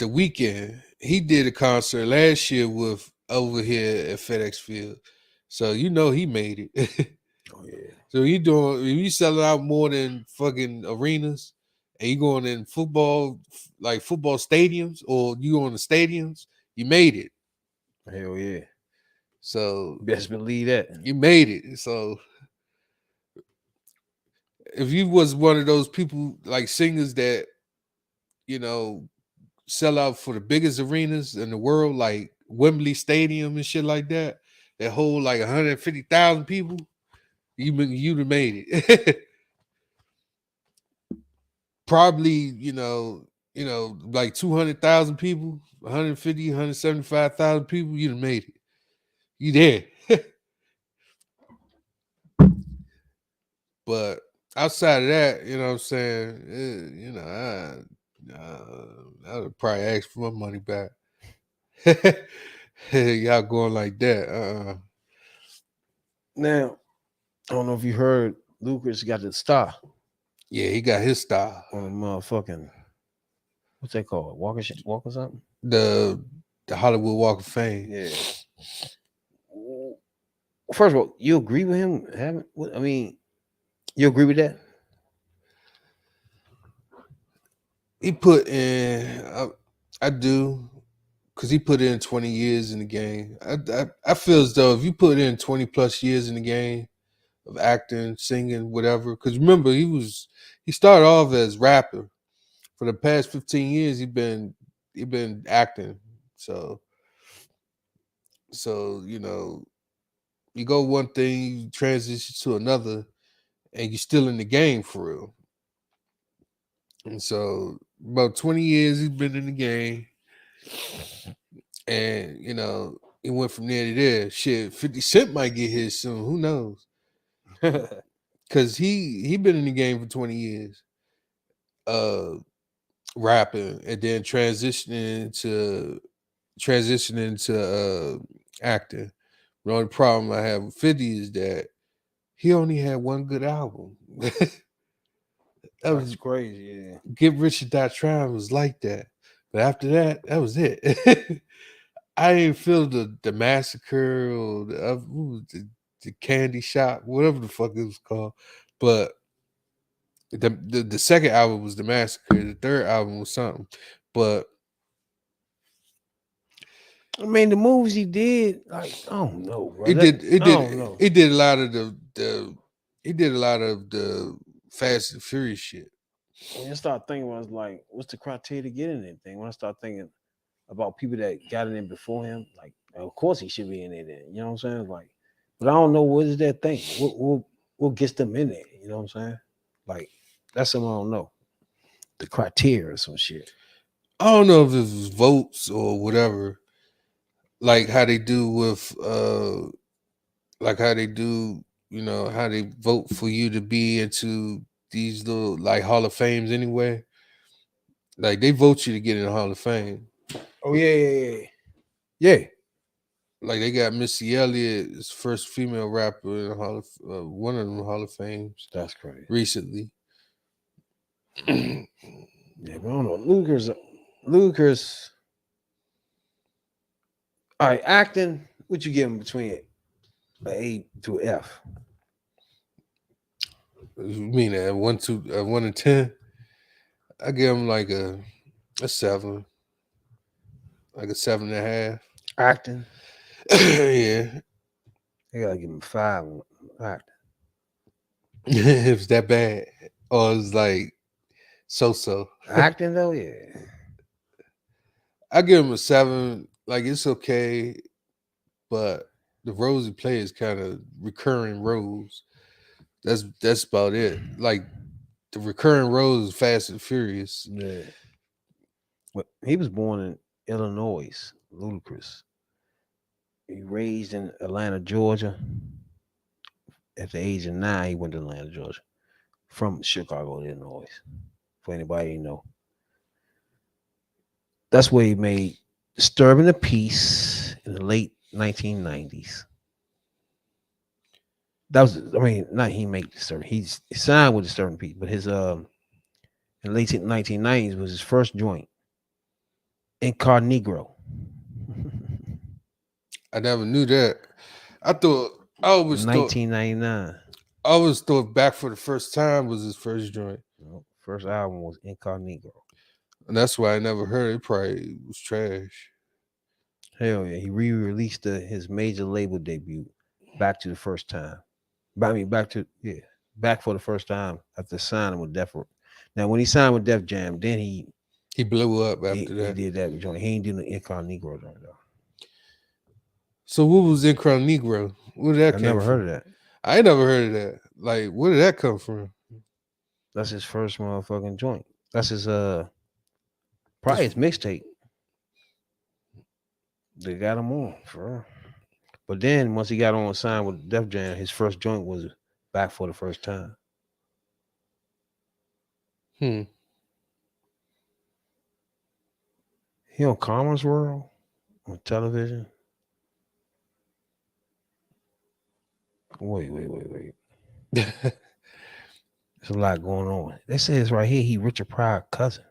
Weekend. He did a concert last year with over here at FedEx Field. So he made it. Oh yeah. So you selling out more than fucking arenas, and you going in football stadiums, or you on the stadiums, you made it. Hell yeah. So Best believe that. you made it. So if you was one of those people like singers that, sell out for the biggest arenas in the world, like Wembley Stadium and shit like that hold like 150,000 people, you'd have made it. Probably, like 200,000 people, 150, 175,000 people, you'd have made it. You there. But outside of that, you know what I'm saying? I would probably ask for my money back. Y'all going like that. Now, I don't know if you heard Ludicris got the star Yeah, he got his style. on the motherfucking what's that called? Walk or something? The Hollywood Walk of Fame. Yeah. First of all, you agree with him? You agree with that? He put in, I do, because he put in 20 years in the game. I feel as though if you put in 20 plus years in the game of acting, singing, whatever, because remember, he started off as rapper. For the past 15 years, he been acting. So So, you know, you go one thing, you transition to another, and you're still in the game for real. And so about 20 years he's been in the game. And, you know, it went from there to there. Shit, 50 Cent might get his soon. Who knows? Cause he been in the game for 20 years. Rapping and then transitioning to acting. The only problem I have with 50 is that he only had one good album. That That's was crazy. Yeah. Get Rich or Die Trying was like that. But after that, that was it. I didn't feel the massacre or the candy shop, whatever the fuck it was called. But the second album was the massacre. The third album was something. But I mean, the movies he did, like, I don't know, bro. it did I don't know. it did a lot of he did a lot of the Fast and Furious shit. When I start thinking, I was like, what's the criteria to get in anything? When I start thinking about people that got in before him, like, of course he should be in there. Then, you know what I'm saying? Like, but I don't know what is that thing. What gets them in there? You know what I'm saying? Like, that's something I don't know. The criteria or some shit. I don't know if it was votes or whatever, like how they do with like how they do, you know, how they vote for you to be into these little like Hall of Fames anyway. Like they vote you to get in the Hall of Fame. Oh yeah. Like they got Missy Elliott, is first female rapper in the Hall of one of them Hall of Fames That's crazy. recently. Yeah, but I don't know. Ludicrous. All right, acting. What you give him between an A to an F? You mean at 1 to 10? I give him like a 7, like a 7.5. Acting. Yeah, I gotta give him 5 on acting. it was that bad, or it's like so. Acting though, yeah. I give him a 7. Like it's okay, but the roles he plays is kind of recurring roles. That's about it. Like the recurring roles is Fast and Furious. Yeah. Well, he was born in Illinois, Ludicris. He raised in Atlanta, Georgia. At the age of 9, he went to Atlanta, Georgia, from Chicago, Illinois. For anybody you know, that's where he made "Disturbing the Peace" in the late 1990s. That was, I mean, not he made Disturbing. He signed with Disturbing the Peace, but his in the late 1990s was his first joint, Incognito. I never knew that. I always thought 1999. I always thought Back for the First Time was his first joint. No, first album was Incognito. And that's why I never heard it. Probably was trash. Hell yeah. He re-released his major label debut, Back to the First Time. Back for the first time after signing with Def. Now, when he signed with Def Jam, then he blew up after that. He did that joint. He ain't doing the Incognito joint though. So what was Incognito? Where did that I come never from? heard of that. I ain't never heard of that. Like, where did that come from? That's his first motherfucking joint. That's his probably his mixtape. They got him on for real. But then once he got on signed with Def Jam, his first joint was Back for the First Time. He on Commerce World on television. Wait. There's a lot going on. They say it's right here. He Richard Pryor's cousin.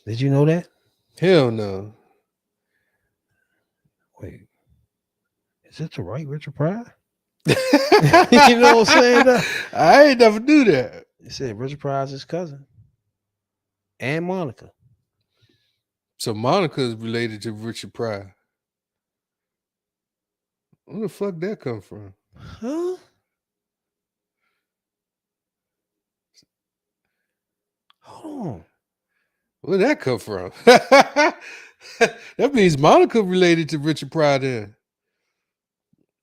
Did you know that? Hell no. Wait. Is it the right Richard Pryor? You know what I'm saying? Though? I ain't never knew that. It said Richard Pryor's his cousin. And Monica. So Monica is related to Richard Pryor. Where the fuck that come from? Huh? Hold on. Where'd that come from? That means Monica related to Richard Pryor then.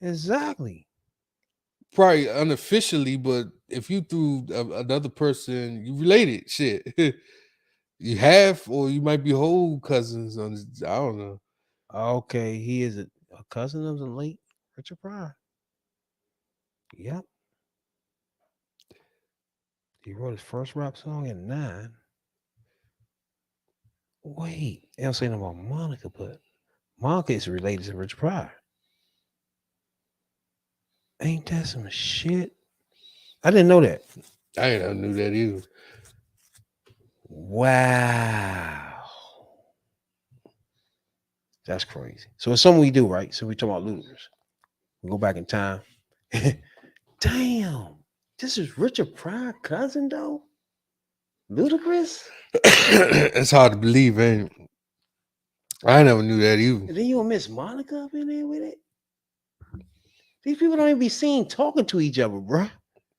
Exactly. Probably unofficially, but if you threw another person, you related. Shit, you have, or you might be whole cousins. On this, I don't know. Okay, he is a cousin of the late Richard Pryor. Yep. He wrote his first rap song at 9. Wait, they don't say nothing about Monica, but Monica is related to Richard Pryor. Ain't that some shit? I didn't know that. I ain't never knew that either. Wow. That's crazy. So it's something we do, right? So we talk about Ludicris. We go back in time. Damn. This is Richard Pryor cousin though? Ludicris? It's hard to believe, ain't it? I never knew that either. And then you don't miss Monica up in there with it? These people don't even be seen talking to each other, bro.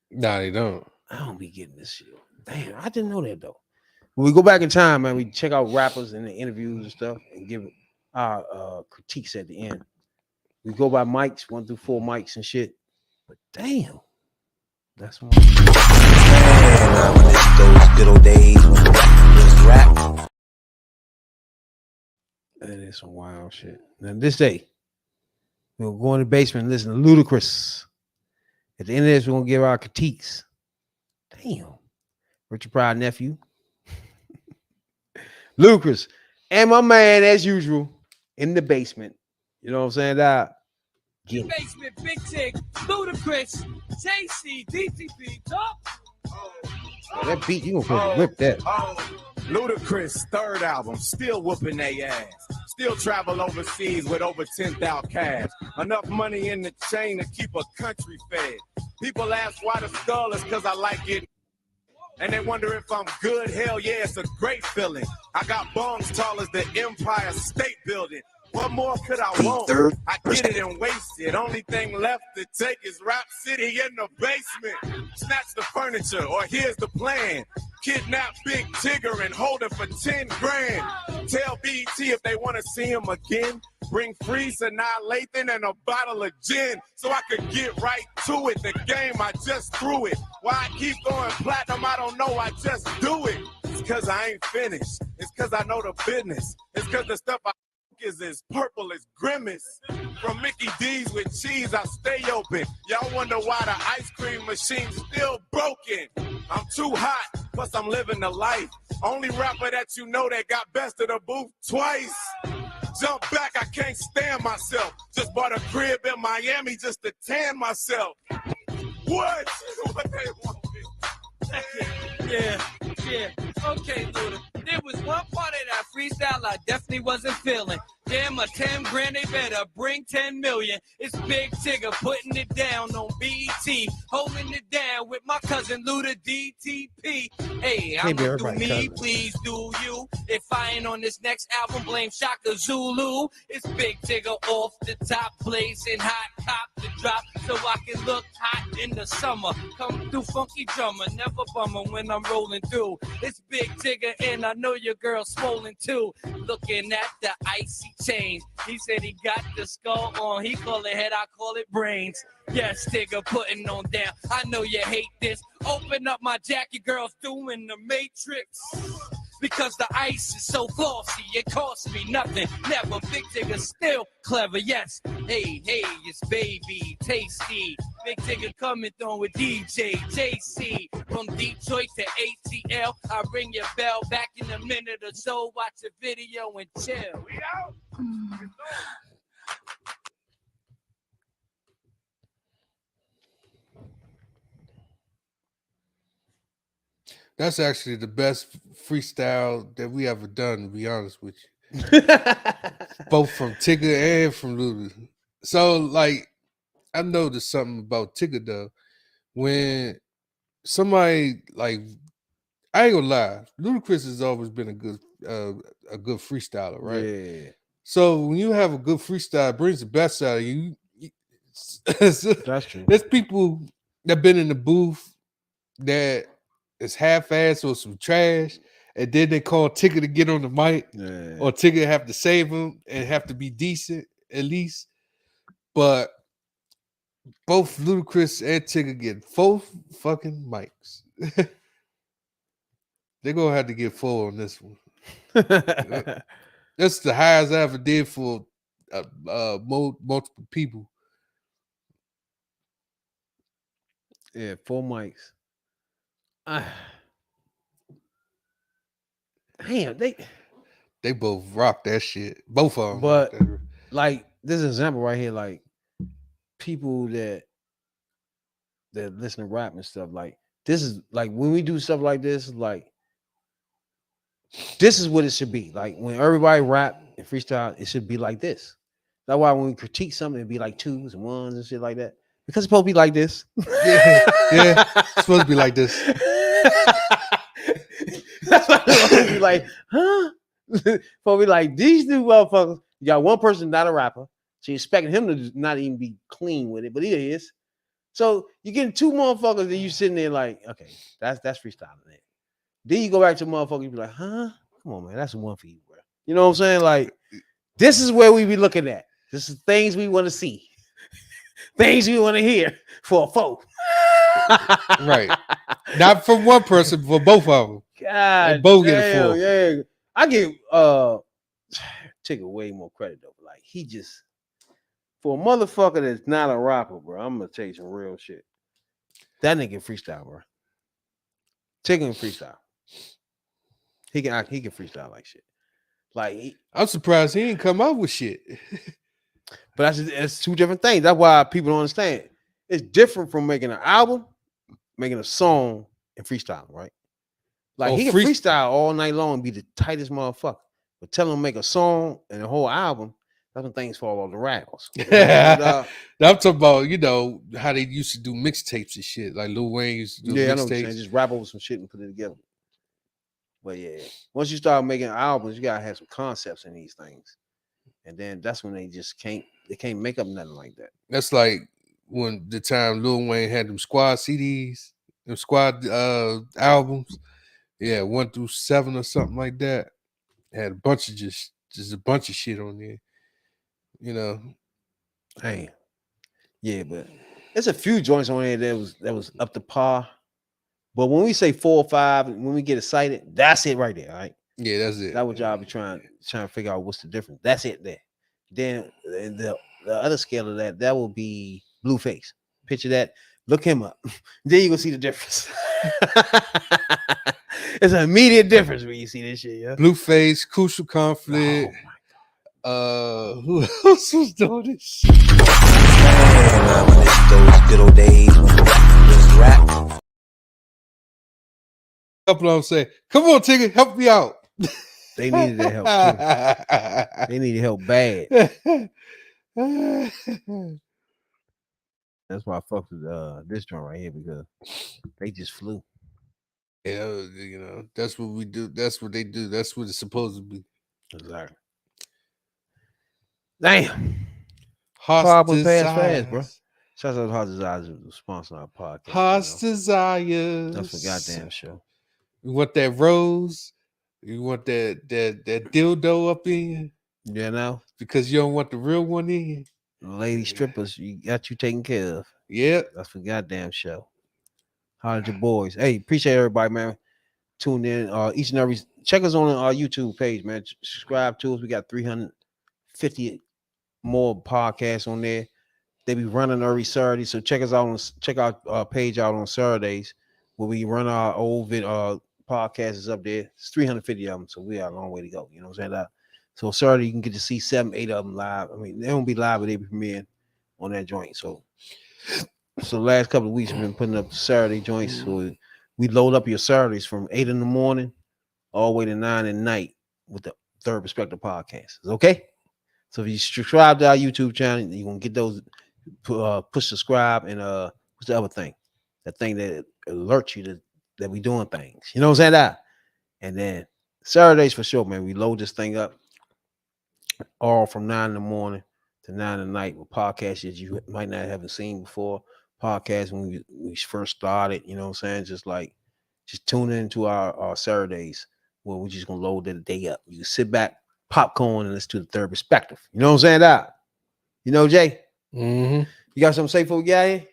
Nah, they don't. I don't be getting this shit. Damn, I didn't know that though. When we go back in time, man, we check out rappers and the interviews and stuff and give our critiques at the end. We go by mics, 1 through 4 mics and shit. But damn, that's one. Those good old days when it was rap. That is some wild shit. Now this day, we'll go in the basement and listen to Ludicris. At the end of this, we're gonna give our critiques. Damn, Richard Pryor nephew, Ludicris, and my man as usual in the basement. You know what I'm saying? That get it. Basement, Big Tick, Ludicris, JC, DTP, Top. That beat, you gonna whip that. Ludicris, third album, still whooping they ass. Still travel overseas with over 10,000 cash. Enough money in the chain to keep a country fed. People ask why the skull is because I like it. And they wonder if I'm good. Hell yeah, it's a great feeling. I got bongs tall as the Empire State Building. What more could I want? I get it and waste it. Only thing left to take is Rap City in the basement. Snatch the furniture, or here's the plan. Kidnap Big Tigger and hold him for 10 grand. Tell BET if they want to see him again. Bring Freeze and Lathan and a bottle of gin so I could get right to it. The game, I just threw it. Why I keep going platinum, I don't know, I just do it. It's because I ain't finished. It's because I know the business. It's because the stuff I is as purple as Grimace. From Mickey D's with cheese, I stay open. Y'all wonder why the ice cream machine's still broken. I'm too hot, plus I'm living the life. Only rapper that you know that got best of the booth twice. Jump back, I can't stand myself. Just bought a crib in Miami just to tan myself. What? What they want me? Yeah. Okay, Luda. There was one part of that freestyle I definitely wasn't feeling. Damn, a 10 grand, they better bring 10 million. It's Big Tigger putting it down on BET, holding it down with my cousin Luda DTP. Hey, I'm gonna do me, cousin. please do you. If I ain't on this next album, blame Shaka Zulu. It's Big Tigger off the top, blazing hot, cop the drop, so I can look hot in the summer. Come through funky drummer, never bummer when I'm rolling through. It's Big Tigger and I know your girl swollen too. Looking at the icy chain. He said he got the skull on. He call it head, I call it brains. Yes, Tigger putting on down. I know you hate this. Open up my jacket, girls doing the Matrix. Because the ice is so glossy, it costs me nothing. Never. Big Tigger still clever, yes. Hey, it's baby, tasty. Big Tigger coming through with DJ JC. From Detroit to ATL, I'll ring your bell back in a minute or so. Watch the video and chill. We out. That's actually the best freestyle that we ever done, to be honest with you. Both from Tigger and from Luda. So, like, I noticed something about Tigger, though. When somebody, like, I ain't gonna lie, Ludacris has always been a good freestyler, right? Yeah. So when you have a good freestyle, it brings the best out of you. That's true. There's people that been in the booth that is half-assed or some trash, and then they call Tigger to get on the mic, Yeah. or Tigger have to save him and have to be decent at least. But both Ludacris and Tigger get 4 fucking mics. They're gonna have to get 4 on this one. That's the highest I ever did for multiple people. Yeah, 4 mics. Damn, They both rock that shit. Both of them. But- rock that. like this example right here, like people that listen to rap and stuff, like this is like when we do stuff like this, like this is what it should be. Like when everybody rap and freestyle, it should be like this. That's why when we critique something, it'd be like 2s and 1s and shit like that. Because it's supposed to be like this. Yeah, it's supposed to be like this. That's why it's supposed to be like, huh? Supposed to be like these two motherfuckers. You got one person not a rapper, so you're expecting him to not even be clean with it, but he is. So you're getting 2 motherfuckers that you sitting there like, okay, that's freestyling it. Then you go back to motherfuckers, you be like, huh? Come on, man, that's one for you, bro. You know what I'm saying? Like, this is where we be looking at. This is things we want to see, things we want to hear for a foe. Right. Not from one person, for both of them. God, And both get a damn, 4. yeah. I give Tigger way more credit though. Like he just for a motherfucker that's not a rapper, bro. I'm gonna tell you some real shit. That nigga freestyle, bro. Tigger can freestyle. He can freestyle like shit. Like, I'm surprised he ain't come out with shit. but that's 2 different things. That's why people don't understand. It's different from making an album, making a song, and freestyling, right? Like he can freestyle all night long and be the tightest motherfucker. But tell him to make a song and a whole album, that's when things fall off the rails. I'm talking about, how they used to do mixtapes and shit. Like Lil Wayne used to do I know what you're saying. mixtapes. Just rap over some shit and put it together. But yeah, once you start making albums, you gotta have some concepts in these things. And then that's when they can't make up nothing like that. That's like when the time Lil Wayne had them squad CDs, them squad albums. Yeah, 1 through 7 or something like that. Had a bunch of just a bunch of shit on there. Hey, yeah, but there's a few joints on there that was up to par. But when we say 4 or 5, when we get excited, that's it right there. All right. Yeah, that's it. That's what y'all be trying to figure out what's the difference. That's it there. Then the other scale of that will be Blueface. Picture that. Look him up. Then you gonna see the difference. It's an immediate difference when you see this shit. Yeah. Blueface, Crucial Conflict. Oh my Who else was doing this shit? Those good old days when was rap. Couple of them say, "Come on, Tigger, help me out." They needed that help too. They needed help bad. That's why I fucked with this joint right here because they just flew. Yeah, that's what we do. That's what they do. That's what it's supposed to be. Exactly. Damn. Heart's went fast, bro. desires. Shout out to Heart Desires, the sponsor of our podcast. Heart's desires. That's a goddamn show. You want that rose? You want that dildo up in you? Yeah, now Because you don't want the real one in you? lady strippers, you got you taken care of. Yep. That's a goddamn show. Holler at your boys. Hey, appreciate everybody, man. Tune in each and every. Check us on our YouTube page, man. Subscribe to us. We got 350 more podcasts on there. They be running every Saturday, so check our page out on Saturdays where we run our old podcast is up there. It's 350 of them, so we got a long way to go. You know what I'm saying? So Saturday you can get to see 7, 8 of them live. I mean, they don't be live, but they be premiering on that joint. So the last couple of weeks we've been putting up Saturday joints. So we load up your Saturdays from 8 in the morning all the way to 9 at night with the Third Perspective podcast. Okay? So if you subscribe to our YouTube channel, you're gonna get those push subscribe and what's the other thing? That thing that alerts you that we doing things. You know what I'm saying? And then Saturdays for sure, man. We load this thing up all from 9 in the morning to 9 at night with podcasts that you might not haven't seen before. Podcasts when we first started, you know what I'm saying? Just tune into our Saturdays well, we're just gonna load the day up. You sit back, popcorn, and listen to the third perspective. You know what I'm saying? That you know, Jay. Mm-hmm. You got something to say for we got here?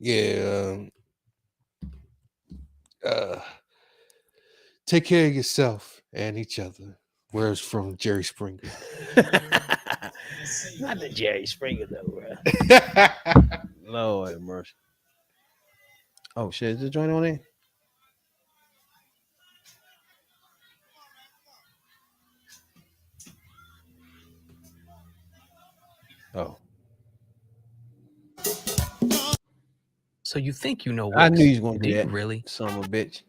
Yeah. Take care of yourself and each other. Words from Jerry Springer. Not the Jerry Springer though, bro. Lord have mercy. Oh shit, is this joint on there? Oh, So you think you know I Wix? knew he was gonna Do do you that. really? Son of a bitch.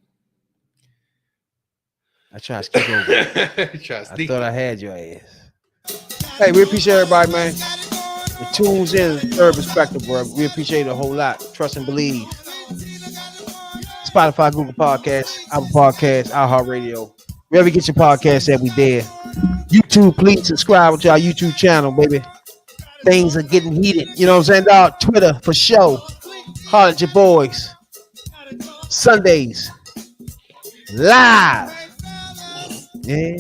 I tried to skip over. I thought I had your ass. Hey, we appreciate everybody, man. The tunes in third perspective, bro. We appreciate it a whole lot. Trust and believe. Spotify, Google Podcasts, Apple Podcasts, iHeartRadio. Wherever you get your podcast at, we there. YouTube, please subscribe to our YouTube channel, baby. Things are getting heated. You know what I'm saying, dog? Twitter for show. Holler at your boys. Sundays. Live. Yeah.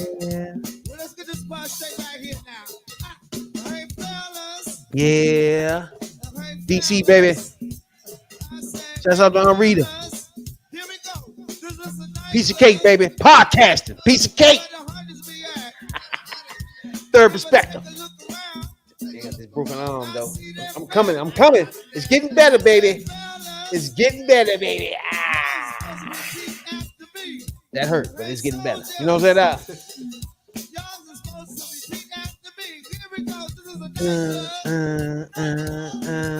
Yeah. DC, baby. Shouts out to Rita. Piece of cake, baby. Podcasting. Piece of cake. Third perspective. I got this broken arm, though. I'm coming. It's getting better, baby. It's getting better, baby. Ah. That hurt, but it's getting better. You know what I'm saying?